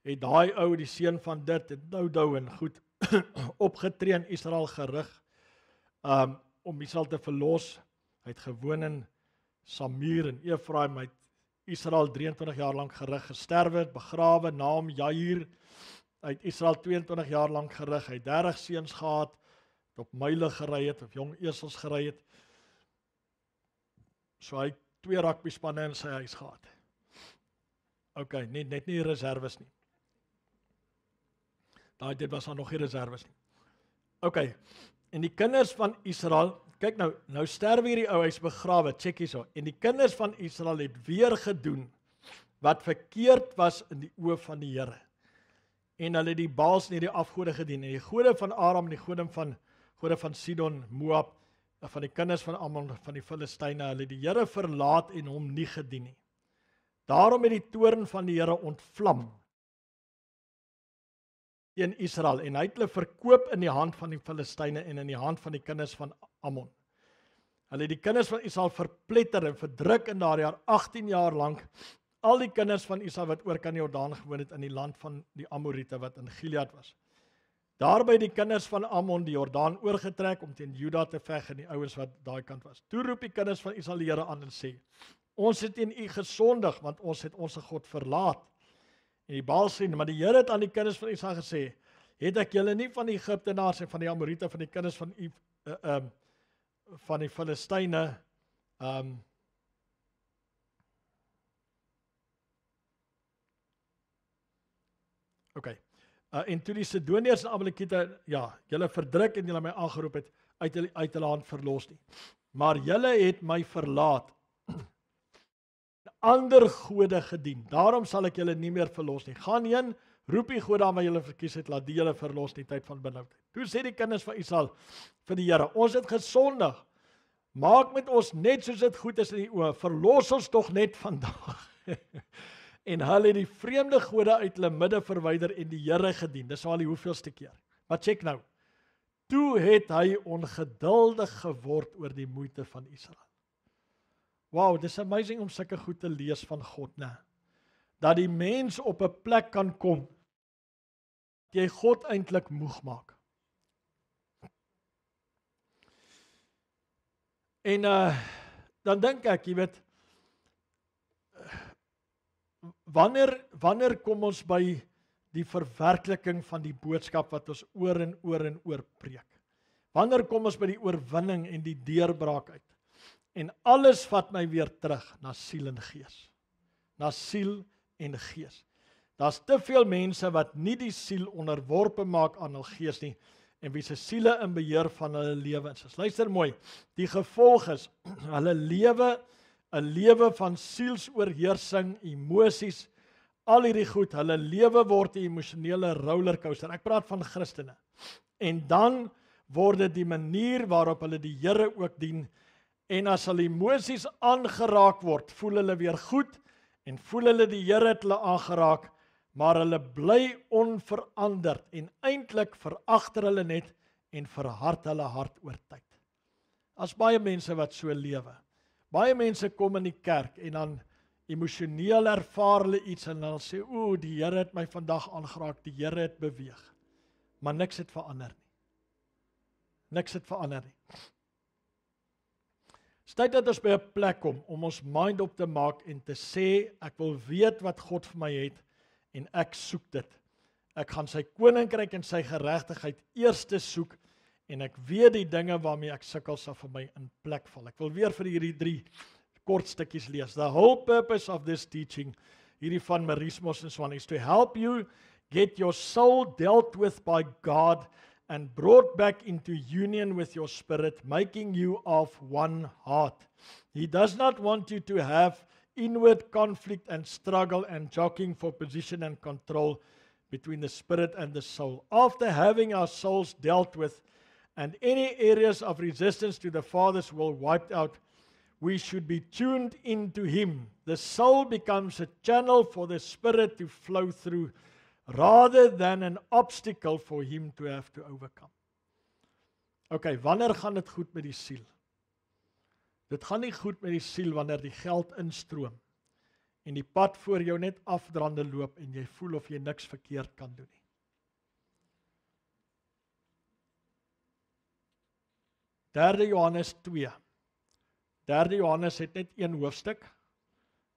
het daai ou, die seun van dit, het nou en goed opgetree in Israel gerig, om Israel te verlos. Hy het gewoon in Samir en Efraim, hy het Israel 23 jaar lank gerig, gesterwe, begrawe, na hom Jair, hy het Israel 22 jaar lank gerig, hy het 30 seuns gehad, het op muile gery het, of jong esels gery het, so hy het 2 rugbyspanne in sy huis gehad. Ok, net nie reserves nie. Dit was nog nie reserves nie. Ok, en die kinders van Israel, kyk nou sterwe hierdie ou, hy's begrawe, check hierso, en die kinders van Israel het weer gedoen, wat verkeerd was in die oë van die Here. En hulle die Baals en die afgode gedien, en die gode van Aram, en die gode van Sidon, Moab, van die kinders van Ammon, van die Filistyne, hulle die Here verlaat en hom nie gedien nie. Daarom het die toorn van die Here ontvlam teen Israel, en hy het hulle verkoop in die hand van die Filistyne en in die hand van die kinders van Ammon. Hulle het die kinders van Israel verpletter en verdruk in daardie jaar 18 jaar lank, al die kinders van Israel wat oor kan die Jordaan gewoon het in die land van die Amorite wat in Gilead was. Daarby die kinders van Ammon die Jordaan oorgetrek om teen Juda te veg en die ouers wat daai kant was. Toe roep die kinders van Israel die Here aan en sê, ons het teen u gesondig, want ons het ons God verlaat. En die Baal sê, maar die Here het aan die kinders van Israel gesê, het ek julle nie van die Egiptenaars en van die Amorite, van die kinders van die Filistyne, en toe die Sidoniërs en Amalekiete, julle verdruk en julle my aangeroep het, uit hulle hand verlos nie. Maar julle het my verlaat, ander gode gedien, daarom sal ek julle nie meer verlos nie. Gaan heen, roep die gode aan wat julle verkies het, laat die julle verlos in die tyd van benoudheid. Toe sê die kinders van Israel vir die Here, ons het gesondig, Maak met ons net soos dit goed is in die oë. Verlos ons tog net vandag. En hulle het die vreemde gode uit hulle midde verwyder en die Here gedien. Dis al die hoeveelste keer. Maar check nou. Toe het hy ongeduldig geword oor die moeite van Israel. Wow, dis amazing om sulke goed te lees van God, né? Dat die mens op 'n plek kan kom dat jy God eintlik moeg maak. En dan dink ek, jy weet, wanneer kom ons by die verwerkliking van die boodskap wat ons oor en oor preek? Wanneer kom ons by die oorwinning en die deurbraak uit? En alles vat my weer terug na siel en gees. Na siel en gees. Daar's te veel mense wat nie die siel onderworpe maak aan hul gees nie, en wie se siele in beheer van hulle lewens is. Luister mooi, die gevolg is, hulle lewe 'n lewe van sielsoorheersing, emosies, al hierdie goed, hulle lewe word 'n emosionele rollercoaster. Ek praat van Christene. En dan word dit die manier waarop hulle die Here ook dien, en as hulle emosies aangeraak word, voel hulle weer goed, en voel hulle die Here het hulle aangeraak, maar hulle bly onveranderd, en eintlik veragter hulle net, en verhard hulle hart oor tyd. As baie mense wat so lewe. Baie mense kom in die kerk, en dan emosioneel ervaar hulle iets, en dan sê, die Here het my vandag aangeraak, die Here het beweeg. Maar niks het verander nie. Niks het verander nie. Dis tyd dat ons by 'n plek kom, om ons mind op te maak, en te sê, ek wil weet wat God vir my het, en ek soek dit. Ek gaan sy koninkryk en sy geregtigheid eerste soek, en ek weet die dinge waarmee ek sukkel sal vir my in plek val. Ek wil weer vir hierdie 3 kort stukkies lees. The whole purpose of this teaching, hierdie van Maurice Moss and so on, is to help you get your soul dealt with by God and brought back into union with your spirit, making you of one heart. He does not want you to have inward conflict and struggle and jockeying for position and control between the spirit and the soul. After having our souls dealt with and any areas of resistance to the Father's will wiped out, we should be tuned into Him. The soul becomes a channel for the Spirit to flow through, rather than an obstacle for Him to have to overcome. Okay, wanneer gaan dit goed met die siel? Dit gaan nie goed met die siel wanneer die geld instroom en die pad voor jou net afdraande loop en jy voel of jy niks verkeerd kan doen nie. 3 Johannes 2. 3 Johannes het net 1 hoofstuk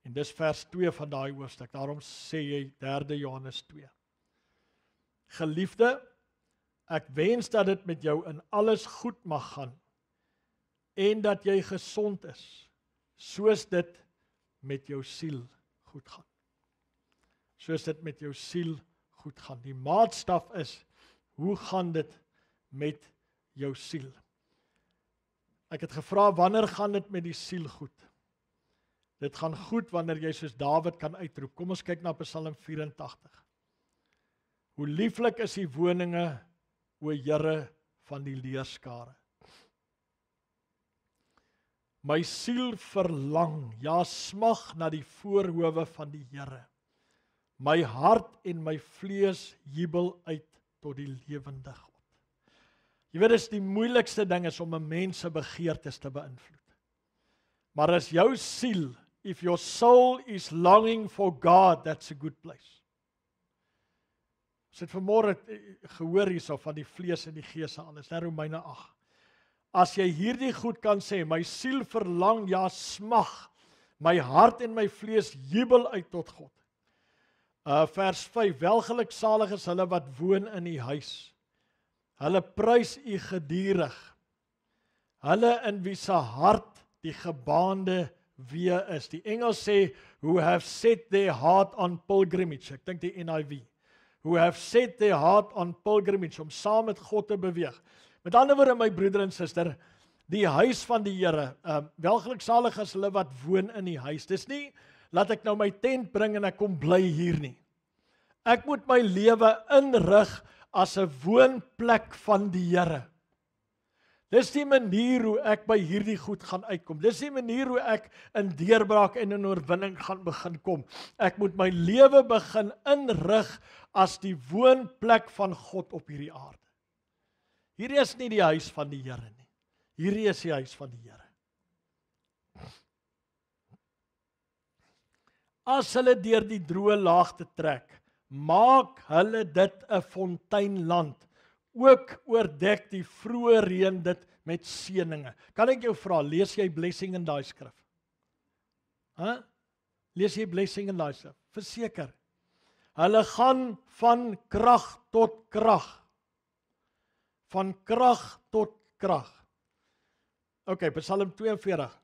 en dis vers 2 van daai hoofstuk. Daarom sê jy 3 Johannes 2. Geliefde, ek wens dat dit met jou in alles goed mag gaan en dat jy gesond is, soos dit met jou siel goed gaan. Soos dit met jou siel goed gaan. Die maatstaf is, hoe gaan dit met jou siel? Ek het gevra, wanneer gaan dit met die siel goed? Dit gaan goed wanneer jy soos Dawid kan uitroep. Kom ons kyk na Psalm 84. Hoe lieflik is die woninge, o Here van die leerskare. My siel verlang, ja smag na die voorhowe van die Here. My hart en my vlees jubel uit tot die lewende God. Jy weet, dis die moeilikste ding is om 'n mens se begeertes te beïnvloed. Maar as jou siel, if your soul is longing for God, that's a good place. Ons het vanmôre gehoor hierso van die vlees en die gees en alles, Romeine 8. As jy hierdie goed kan sê, my siel verlang, ja smag, my hart en my vlees jubel uit tot God. Vers 5, welgeluksalig is hulle wat woon in die huis. Hulle prys u gedurig. Hulle in wie se hart die gebaande wee is. Die Engels sê, who have set their heart on pilgrimage. Ek dink die NIV. Who have set their heart on pilgrimage, om saam met God te beweeg. Met ander woorde, my broeder en suster, die huis van die Here, welgeluksalig is hulle wat woon in die huis. Dis nie, laat ek nou my tent bring en ek kom bly hier nie. Ek moet my lewe inrig as 'n woonplek van die Here. Dis die manier hoe ek by hierdie goed gaan uitkom. Dis die manier hoe ek in deurbraak en in oorwinning gaan begin kom. Ek moet my lewe begin inrig as die woonplek van God op hierdie aarde. Hierdie is nie die huis van die Here nie. Hierdie is die huis van die Here. As hulle deur die droë laagte trek, maak hulle dit 'n fonteinland. Ook oordek die vroeë reën dit met seëninge. Kan ek jou vra, lees jy blessing in daai skrif? Lees jy blessing in daai skrif? Verseker. Hulle gaan van krag tot krag. Van krag tot krag. OK, Psalm 42.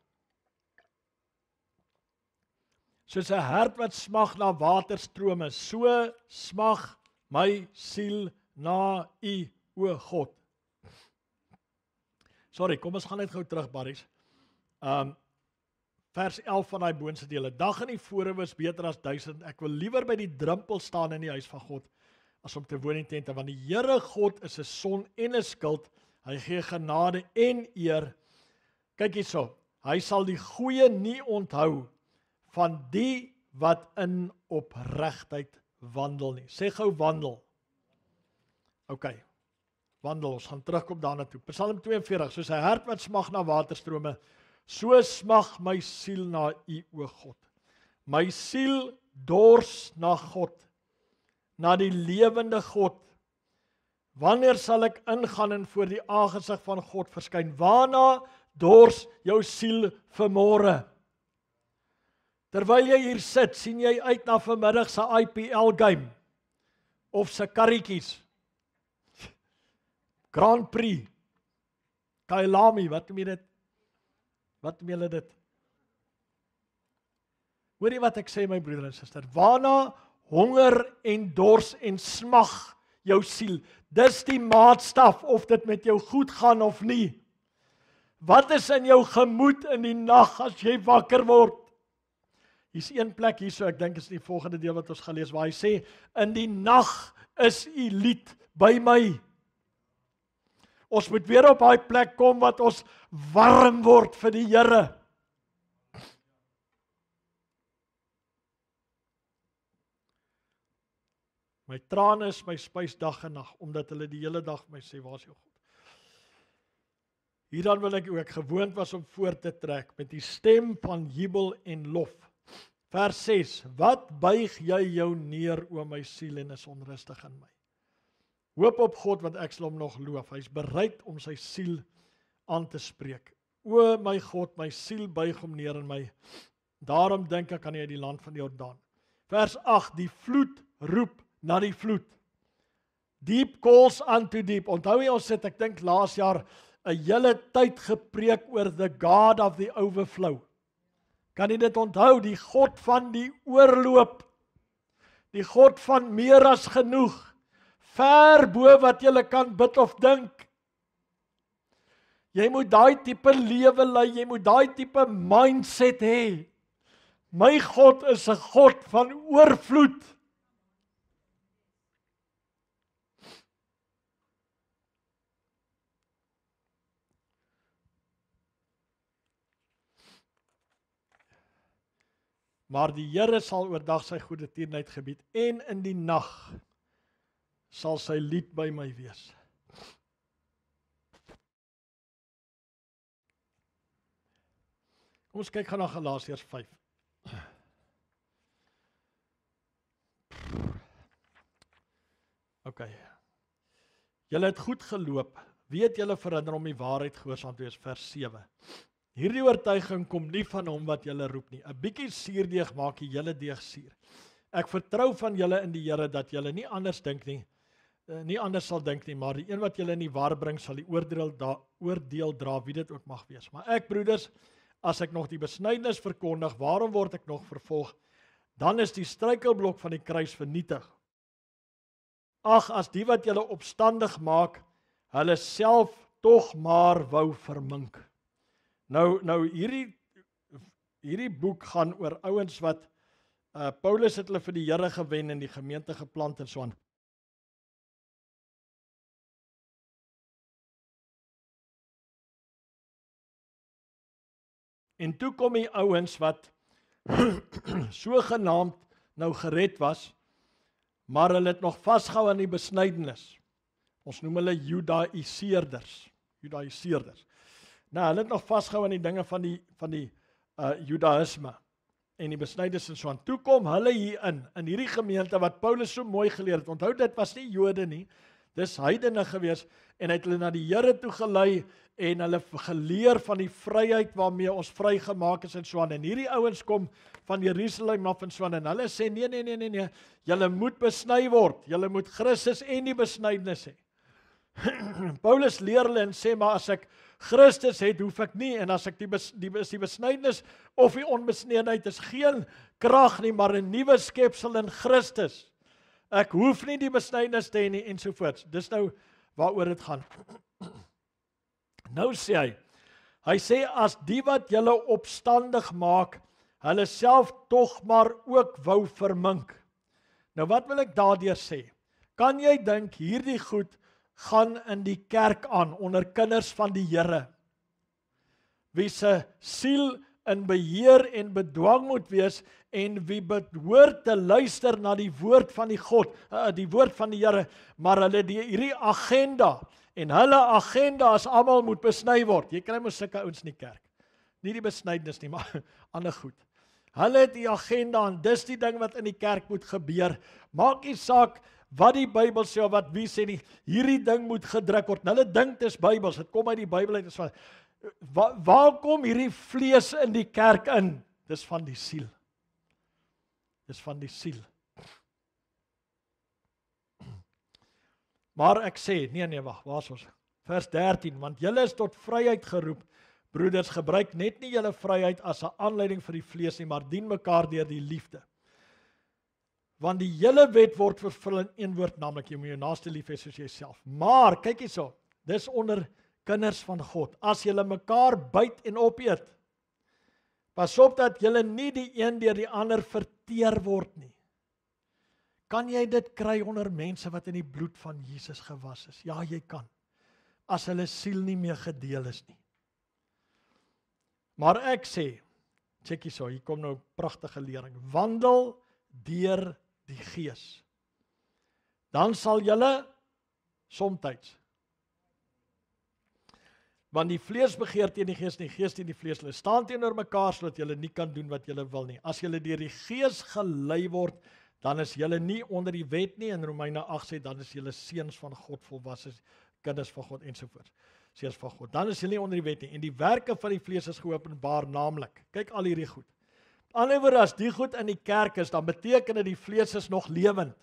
Soos 'n hert wat smag na waterstrome, so smag my siel na U, o God. Sorry, kom ons gaan net gou terug, Barries. Vers 11 van daai boonste dele. Dag in die voorhou is beter as 1000. Ek wil liewer by die drempel staan in die huis van God as om te woon in tente, want die Here God is 'n son en 'n skild. Hy gee genade en eer. Kyk hierso. Hy sal die goeie nie onthou van die wat in opregtheid wandel nie. Sê gou wandel. OK. Wandel, ons gaan terugkom daarna toe. Psalm 42, soos 'n hert wat smag na waterstrome, so smag my siel na U, o God. My siel dors na God, na die lewende God. Wanneer sal ek ingaan en voor die aangesig van God verskyn? Waarna dors jou siel vanmôre? Terwyl jy hier sit, sien jy uit na vanmiddag se IPL game of se karretjies. Grand Prix. Kailami, wat noem jy dit? Wat noem julle dit? Hoor jy wat ek sê, my broeder en suster? Waarna honger en dors en smag jou siel? Dis die maatstaf of dit met jou goed gaan of nie. Wat is in jou gemoed in die nag as jy wakker word? Hier's een plek hierso, ek dink is die volgende deel wat ons gaan lees, waar hy sê, in die nag is U lied by my. Ons moet weer op daai plek kom wat ons warm word vir die Here. My trane is my spys dag en nag, omdat hulle die hele dag my sê, waar is jou God? Hierdan wil ek gewoond was om voor te trek met die stem van jubel en lof. Vers 6, wat buig jy jou neer, o my siel, en is onrustig in my? Hoop op God, want ek sal hom nog loof. Hy is bereid om sy siel aan te spreek. O my God, my siel buig hom neer in my. Daarom dink ek aan die land van die Jordaan. Vers 8, die vloed roep na die vloed. Deep calls unto deep. Onthou jy ons het, ek dink laas jaar 'n hele tyd gepreek oor the God of the overflow. Kan jy dit onthou? Die God van die oorloop. Die God van meer as genoeg. Ver bo wat jy kan bid of dink. Jy moet daai tipe lewe lei, jy moet daai tipe mindset hê. My God is 'n God van oorvloed. Maar die Here sal oordag sy goeie tierenheid gebied en in die nag sal sy lied by my wees. Kom ons kyk gaan na Galasiërs 5. OK. Julle het goed geloop. Wie het julle verhinder om die waarheid gehoorsaam te wees? Vers 7. Hierdie oortuiging kom nie van hom wat julle roep nie. 'n Bietjie suurdeeg maak die hele deeg suur. Ek vertrou van julle in die Here dat julle nie anders dink nie. Nie anders sal dink nie, maar die een wat julle in die war bring sal die oordeel dra, wie dit ook mag wees. Maar ek, broeders, as ek nog die besnydenis verkondig, waarom word ek nog vervolg? Dan is die struikelblok van die kruis vernietig. Ag, as die wat julle opstandig maak, hulle self tog maar wou vermink. Nou hierdie boek gaan oor ouens wat Paulus het hulle vir die Here gewen en die gemeente geplant en so aan. En toe kom die ouens wat sogenaamd nou gered was, maar hulle het nog vasgehou aan die besnydenis. Ons noem hulle Judaiseerders. Nou, hulle het nog vasgehou aan die dinge van die Judaïsme en die besnydenis en so aan. Toe kom hulle hier in hierdie gemeente wat Paulus so mooi geleer het. Onthou, dit was nie Jode nie, dis heidene gewees, en hy het hulle na die Here toe gelei en hulle geleer van die vryheid waarmee ons vrygemaak is en so aan. En hierdie ouens kom van Jerusalem af en so aan, en hulle sê nee, julle moet besny word, julle moet Christus en die besnydenis hê. Paulus leer hulle en sê, maar as ek Christus het, hoef ek nie, en as ek die besnydenis of die onbesnedenheid is geen krag nie, maar 'n nuwe skepsel in Christus. Ek hoef nie die besnydenis te hê nie, ensovoorts. Dis nou waaroor dit gaan. Nou sê hy sê, as die wat julle opstandig maak, hulle self tog maar ook wou vermink. Nou wat wil ek daardeur sê? Kan jy dink hierdie goed gaan in die kerk aan, onder kinders van die Here, wie se siel in beheer en bedwang moet wees, en wie behoort te luister na die woord van die God, die woord van die Here, maar hulle hierdie agenda, en hulle agenda is almal moet besny word. Jy kry mos sulke ouens in die kerk, nie die besnydenis nie, maar ander goed. Hulle het die agenda, en dis die ding wat in die kerk moet gebeur. Maak nie saak wat die Bybel sê of wat wie sê nie, hierdie ding moet gedruk word. En hulle dink dis Bybels, dit kom uit die Bybel uit. Waar kom hierdie vlees in die kerk in? Dis van die siel. Dis van die siel. Maar ek sê, nee, wag, waar is ons? Vers 13, want julle is tot vryheid geroep. Broeders, gebruik net nie julle vryheid as 'n aanleiding vir die vlees nie, maar dien mekaar deur die liefde. Want die hele wet word vervul in een woord, naamlik jy moet jou naaste lief hê soos jouself. Maar kyk hierso, dis onder kinders van God. As julle mekaar byt en opeet, pas op dat julle nie die een deur die ander verteer word nie. Kan jy dit kry onder mense wat in die bloed van Jesus gewas is? Ja, jy kan. As hulle siel nie meer gedeel is nie. Maar ek sê, check hierso, hier kom nou 'n pragtige lering. Wandel deur die Gees. Dan sal julle somtyds, want die vlees begeer teen die Gees, en die Gees teen die vlees, hulle staan teenoor mekaar sodat julle nie kan doen wat julle wil nie. As julle deur die Gees gelei word, dan is julle nie onder die wet nie. In Romeine 8 sê, dan is julle seuns van God, volwasse kinders van God ensovoorts. Seuns van God. Dan is julle nie onder die wet nie. En die werke van die vlees is geopenbaar, naamlik. Kyk al hierdie goed. Anderswoorde, as die goed in die kerk is, dan beteken dit die vlees is nog lewend.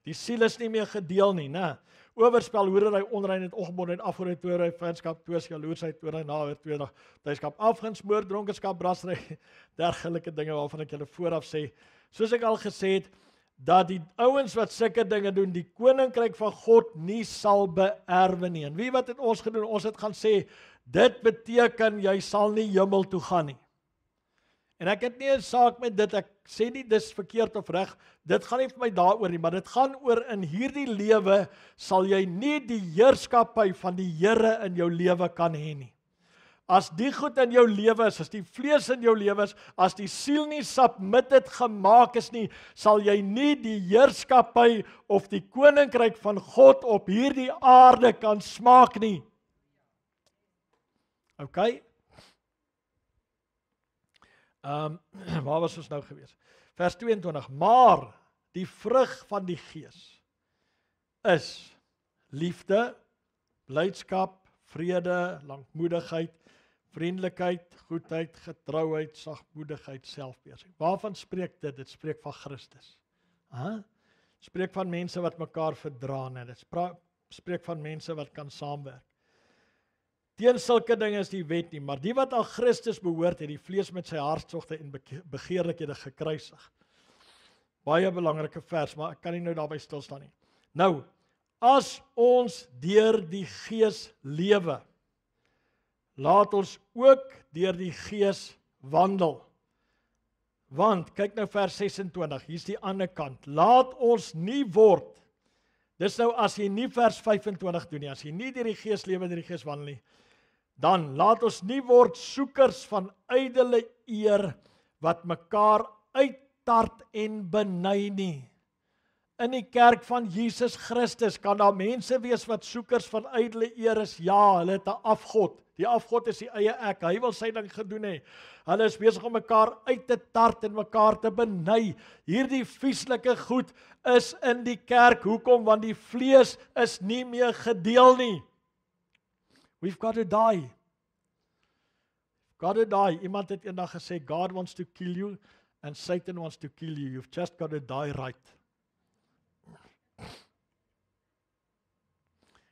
Die siel is nie meer gedeel nie, né? Oorspel, hoerery, onreinheid, ongebondenheid, afgoderij, toorij, vriendskap, twis, jaloersheid, toorij, naweer, tweedag, tuiskap, afguns, moord, dronkenskap, brassery, dergelike dinge waarvan ek julle vooraf sê. Soos ek al gesê het, dat die ouens wat sulke dinge doen, die koninkryk van God nie sal beerwe nie. En wie wat het ons gedoen? Ons het gaan sê, dit beteken jy sal nie hemel toe gaan nie. En ek het nie 'n saak met dit, ek sê nie dis verkeerd of reg, dit gaan nie vir my daaroor nie, maar dit gaan oor in hierdie lewe sal jy nie die heerskappy van die Here in jou lewe kan hê nie. As die goed in jou lewe is, as die vlees in jou lewe is, as die siel nie submitted gemaak is nie, sal jy nie die heerskappy of die koninkryk van God op hierdie aarde kan smaak nie. OK? Waar was ons nou gewees? Vers 22, maar die vrug van die Gees is liefde, blydskap, vrede, lankmoedigheid, vriendelikheid, goedheid, getrouheid, sagmoedigheid, selfbeheersing. Waarvan spreek dit? Dit spreek van Christus. Spreek van mense wat mekaar verdra, en dit spreek van mense wat kan saamwerk. Teen sulke dinge is die wet nie, maar die wat aan Christus behoort, het die vlees met sy hartstogte en begeerlikhede gekruisig. Baie belangrike vers, maar ek kan nie nou daarby stil staan nie. Nou, as ons deur die Gees lewe, laat ons ook deur die Gees wandel. Want, kyk nou vers 26, hier is die ander kant. Laat ons nie word, dis nou as jy nie vers 25 doen nie, as jy nie deur die Gees lewe, deur die Gees wandel nie, Dan laat ons nie word soekers van ydelle eer wat mekaar uittart en beny nie. In die kerk van Jesus Christus kan daar mense wees wat soekers van ydelle eer is. Ja, hulle het 'n afgod. Die afgod is die eie ek. Hy wil sy ding gedoen hê. Hulle is besig om mekaar uit te tart en mekaar te beny. Hierdie vieslike goed is in die kerk. Hoekom? Want die vlees is nie meer gedeel nie. We've got to die. Got to die. Iemand het eendag gesê, God wants to kill you and Satan wants to kill you. You've just got to die right.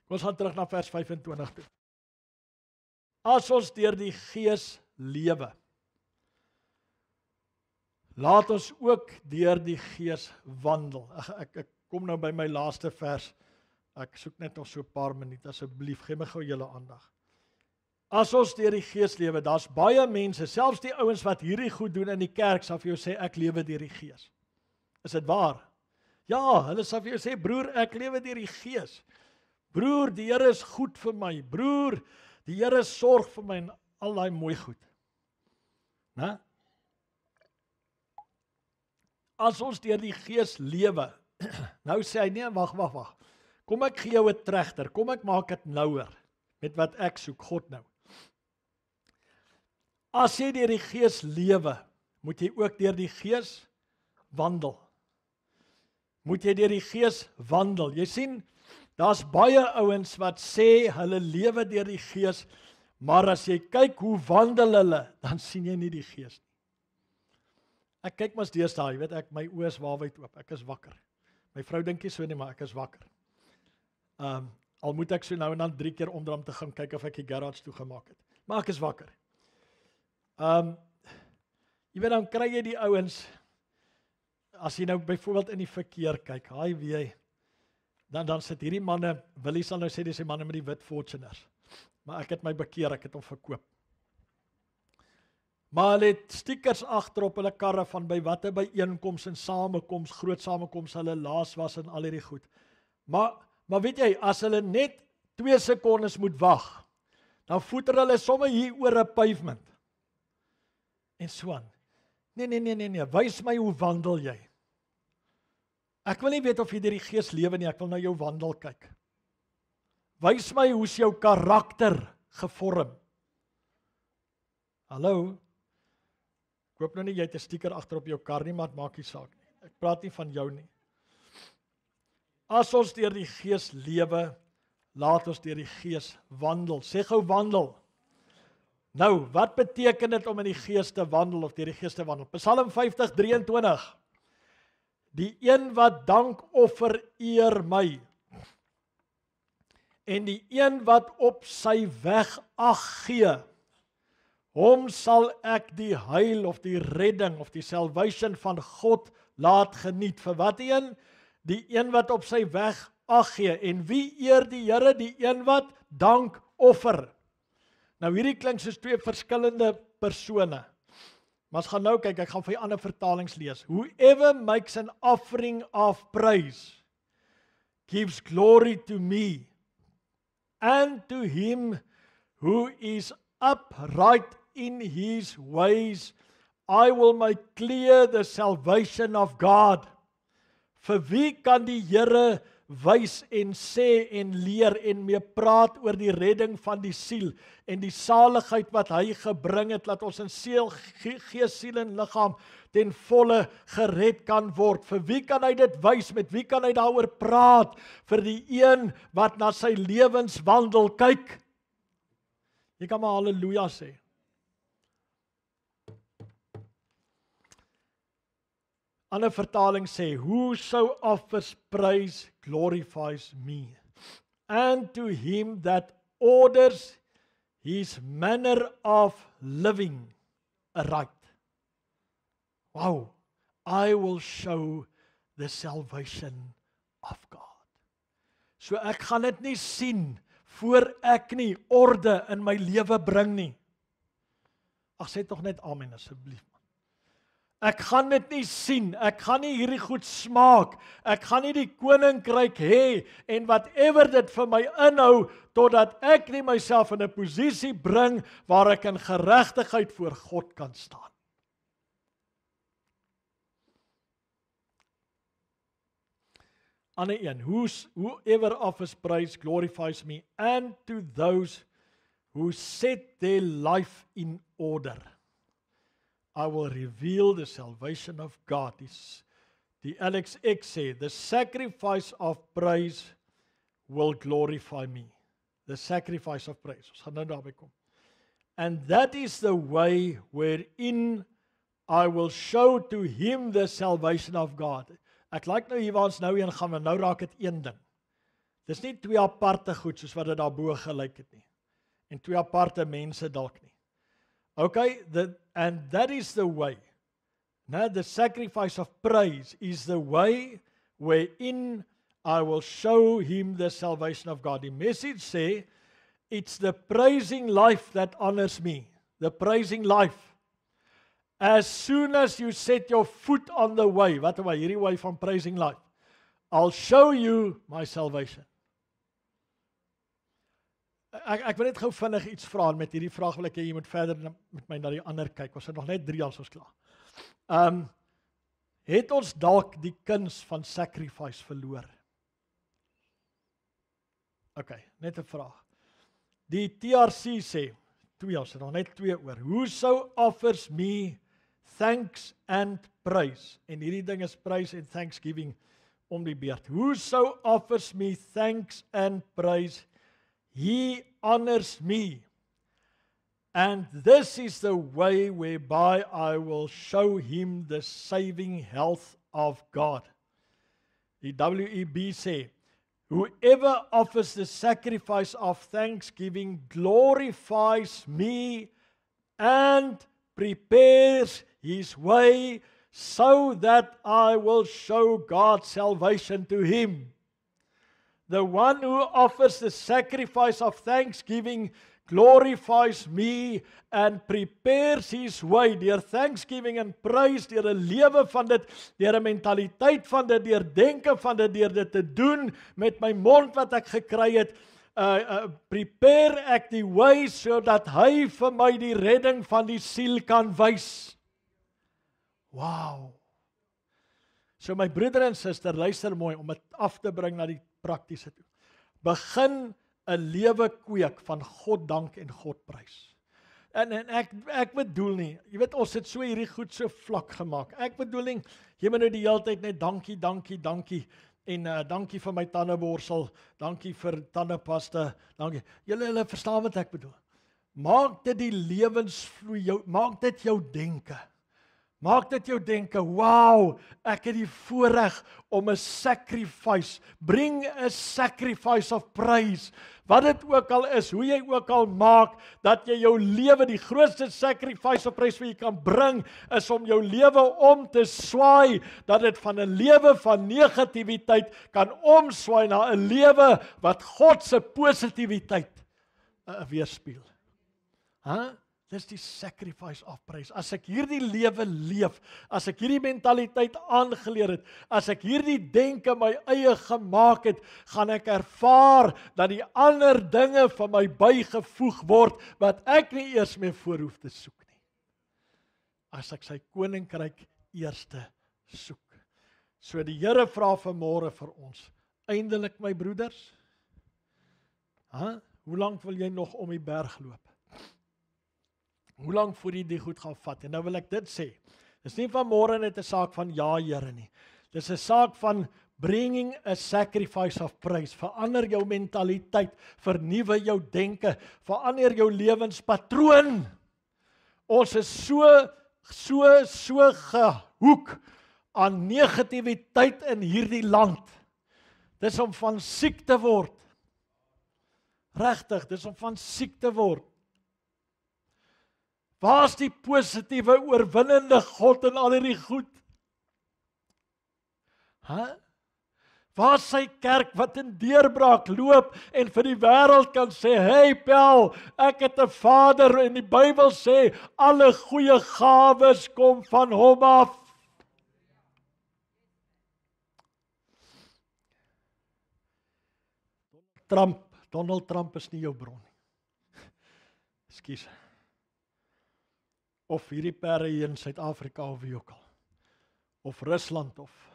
Ons gaan terug na vers 25 toe. As ons deur die Gees lewe, laat ons ook deur die Gees wandel. Ek kom nou by my laaste vers. Ek soek net nog so 'n paar minute, asseblief, gee my gou julle aandag. As ons deur die Gees lewe, daar's baie mense, selfs die ouens wat hierdie goed doen in die kerk, sal vir jou sê, ek lewe deur die Gees. Is dit waar? Ja, hulle sal vir jou sê, broer, ek lewe deur die Gees. Broer, die Here is goed vir my. Broer, die Here sorg vir my en al daai mooi goed. Né? As ons deur die Gees lewe, nou sê hy, nee, wag. Kom ek gee jou 'n trechter, kom ek maak dit nouer, met wat ek soek, God nou. As jy deur die Gees lewe, moet jy ook deur die Gees wandel. Moet jy deur die Gees wandel. Jy sien, daar's baie ouens wat sê hulle lewe deur die Gees, maar as jy kyk hoe wandel hulle, dan sien jy nie die Gees nie. Ek kyk mas deesdae, jy weet my oë is waarwyd oop, ek is wakker. My vrou dink nie so nie, maar ek is wakker. Al moet ek so nou en dan 3 keer omdraai om te gaan kyk of ek die garage toegemaak het. Maar ek is wakker. Jy weet, dan kry jy die ouens, as jy nou byvoorbeeld in die verkeer kyk, dan sit hierdie manne, Willie sal nou sê, dis die manne met die wit Fortuners. Maar ek het my bekeer, ek het hom verkoop. Maar hulle het stickers agter op hulle karre van by watter byeenkoms en samekoms, groot samekoms hulle laas was en al hierdie goed. Maar weet jy, as hulle net 2 sekondes moet wag, dan voeter hulle sommer hier oor 'n pavement. En so aan. Nee, wys my hoe wandel jy. Ek wil nie weet of jy deur die Gees lewe nie, ek wil na jou wandel kyk. Wys my hoe's jou karakter gevorm. Hallo? Ek hoop nou nie jy het 'n sticker agter op jou kar nie, maar dit maak nie saak nie. Ek praat nie van jou nie. As ons deur die Gees lewe, laat ons deur die Gees wandel. Sê gou wandel. Nou, wat beteken dit om in die Gees te wandel of deur die Gees te wandel? Psalm 50:23. Die een wat dankoffer eer my, en die een wat op sy weg ag gee, hom sal ek die heil of die redding of die salvation van God laat geniet. Vir wat een? Die een wat op sy weg ag gee. En wie eer die Here? Die een wat dankoffer. Nou hierdie klink soos 2 verskillende persone. Maar ons gaan nou kyk, ek gaan vir ander vertalings lees. Whoever makes an offering of praise gives glory to me, and to him who is upright in his ways, I will make clear the salvation of God. Vir wie kan die Here wys en sê en leer en mee praat oor die redding van die siel en die saligheid wat hy gebring het, dat ons in siel, gees, siel en liggaam ten volle gered kan word. Vir wie kan hy dit wys? Met wie kan hy daaroor praat? Vir die een wat na sy lewenswandel kyk. Jy kan maar halleluja sê. Ander vertaling sê, whoso offers praise glorifies me, and to him that orders his manner of living aright. Wow, I will show the salvation of God. So ek gaan dit nie sien voor ek nie orde in my lewe bring nie. Ag, sê tog net amen asseblief. Ek gaan dit nie sien, ek gaan nie hierdie goed smaak, ek gaan nie die koninkryk hê en whatever dit vir my inhou totdat ek nie myself in 'n posisie bring waar ek in geregtigheid voor God kan staan. Ander een, whoever offers praise glorifies me, and to those who set their life in order, I will reveal the salvation of God. Die Alex X sê, the sacrifice of praise will glorify me. The sacrifice of praise. Ons gaan nou daarby kom. And that is the way wherein I will show to him the salvation of God. Ek like nou hier waar ons nou heen gaan, want nou raak dit een ding. Dis nie twee aparte goed soos wat dit daarbo gelyk het nie. En twee aparte mense dalk nie. Okay, and that is the way. Now the sacrifice of praise is the way wherein I will show him the salvation of God. Die message sê, it's the praising life that honors me. The praising life. As soon as you set your foot on the way, wat way? Hierdie way van praising life. I'll show you my salvation. Ek wil net gou vinnig iets vra en met hierdie vraag wil ek hê jy moet verder met my na die ander kyk. Ons het nog net 3 as ons klaar. Het ons dalk die kuns van sacrifice verloor? Okay, net 'n vraag. Die TRC sê, ons het nog net 2 oor. Whoso offers me thanks and praise. En hierdie ding is praise and thanksgiving om die beurt. Whoso offers me thanks and praise, he honors me. And this is the way whereby I will show him the saving health of God. Die WEB sê, whoever offers the sacrifice of thanksgiving glorifies me and prepares his way so that I will show God's salvation to him. The one who offers the sacrifice of thanksgiving glorifies me and prepares his way deur thanksgiving en praise, deur 'n lewe van dit, deur 'n mentaliteit van dit, deur denke van dit, deur dit te doen met my mond wat ek gekry het, prepare ek die way sodat hy vir my die redding van die siel kan wys. Wow. So my broeder en suster, luister mooi om dit af te bring na die praktiese toe. Begin 'n lewe kweek van God dank en God prys. En ek bedoel nie, jy weet ons het so hierdie goed so vlak gemaak. Ek bedoel nie, jy moet nou die hele tyd net dankie en dankie vir my tandeborsel, dankie vir tandepasta, dankie. Julle verstaan wat ek bedoel. Maak dit die lewensvloei jou, maak dit jou denke. Maak dit jou denke, wow, ek het die voorreg om 'n sacrifice, bring a sacrifice of praise, wat dit ook al is, hoe jy ook al maak, dat jy jou lewe, die grootste sacrifice of praise wat jy kan bring, is om jou lewe om te swaai, dat dit van 'n lewe van negativiteit kan omswaai na 'n lewe wat God se positiwiteit weerspieël. Dis die sacrifice of praise. As ek hierdie lewe leef, as ek hierdie mentaliteit aangeleer het, as ek hierdie denke my eie gemaak het, gaan ek ervaar dat die ander dinge van my bygevoeg word, wat ek nie eers meer voor hoef te soek nie. As ek sy koninkryk eerste soek. So die Here vra vanmôre vir ons, eindelik my broeders, hoe lank wil jy nog om die berg loop? Hoe lank voor jy die goed gaan vat? En nou wil ek dit sê, dis nie vanmôre net 'n saak van ja Here nie. Dis 'n saak van bringing a sacrifice of praise. Verander jou mentaliteit, vernuwe jou denke, verander jou lewenspatroon. Ons is so gehoek aan negativiteit in hierdie land. Dis om van siek te word. Regtig, dis om van siek te word. Waar is die positiewe oorwinnende God in al hierdie goed? Waar is sy kerk wat in deurbraak loop en vir die wêreld kan sê, hey Pel, ek het 'n Vader en die Bybel sê, alle goeie gawes kom van hom af. Donald Trump is nie jou bron nie. Ekskuus. Of hierdie perde hier in Suid-Afrika of wie ook al. Of Rusland of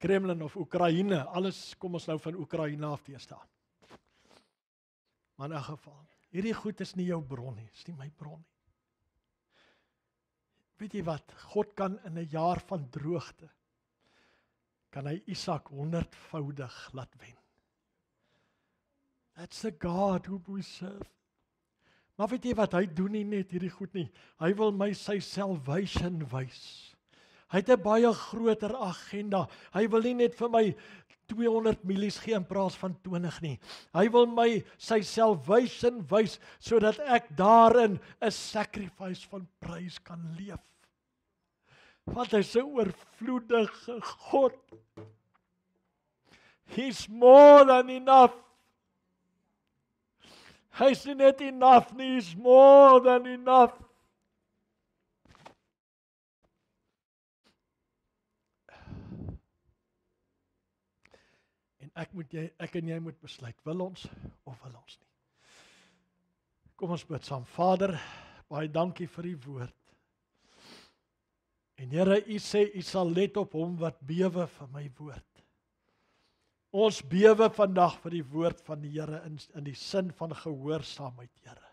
Kremlin of Oekraïne, alles kom ons nou van Oekraïne af teëstaan. Maar in 'n geval, hierdie goed is nie jou bron nie, is nie my bron nie. Weet jy wat, God kan in 'n jaar van droogte, kan hy Isak 100voudig laat wen. That's the God who we serve. Maar weet jy wat, hy doen nie net hierdie goed nie, hy wil my sy salvation wys. Hy het 'n baie groter agenda. Hy wil nie net vir my 200 milies gee in plaas van 20 nie. Hy wil my sy salvation wys sodat ek daarin 'n sacrifice van prys kan leef. Want hy's 'n oorvloedige God. He's more than enough. Hy's nie net enough nie, he's more than enough. Ek en jy moet besluit, wil ons of wil ons nie. Kom ons bid saam. Vader, baie dankie vir die woord. En Here, U sê U sal let op hom wat bewe vir my woord. Ons bewe vandag vir die woord van die Here in die sin van gehoorsaamheid, Here.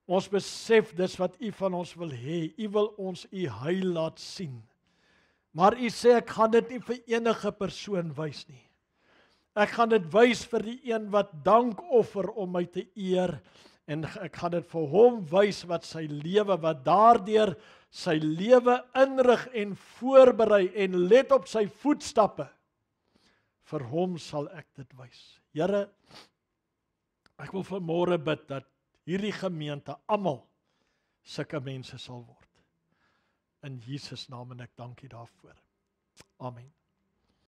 Ons besef dis wat U van ons wil hê. U wil ons U heil laat sien. Maar U sê ek gaan dit nie vir enige persoon wys nie. Ek gaan dit wys vir die een wat dank offer om my te eer en ek gaan dit vir hom wys wat sy lewe, wat daardeur sy lewe inrig en voorberei en let op sy voetstappe. Vir hom sal ek dit wys. Here, ek wil vanmôre bid dat hierdie gemeente almal sulke mense sal word. In Jesus naam en ek dank U daarvoor. Amen.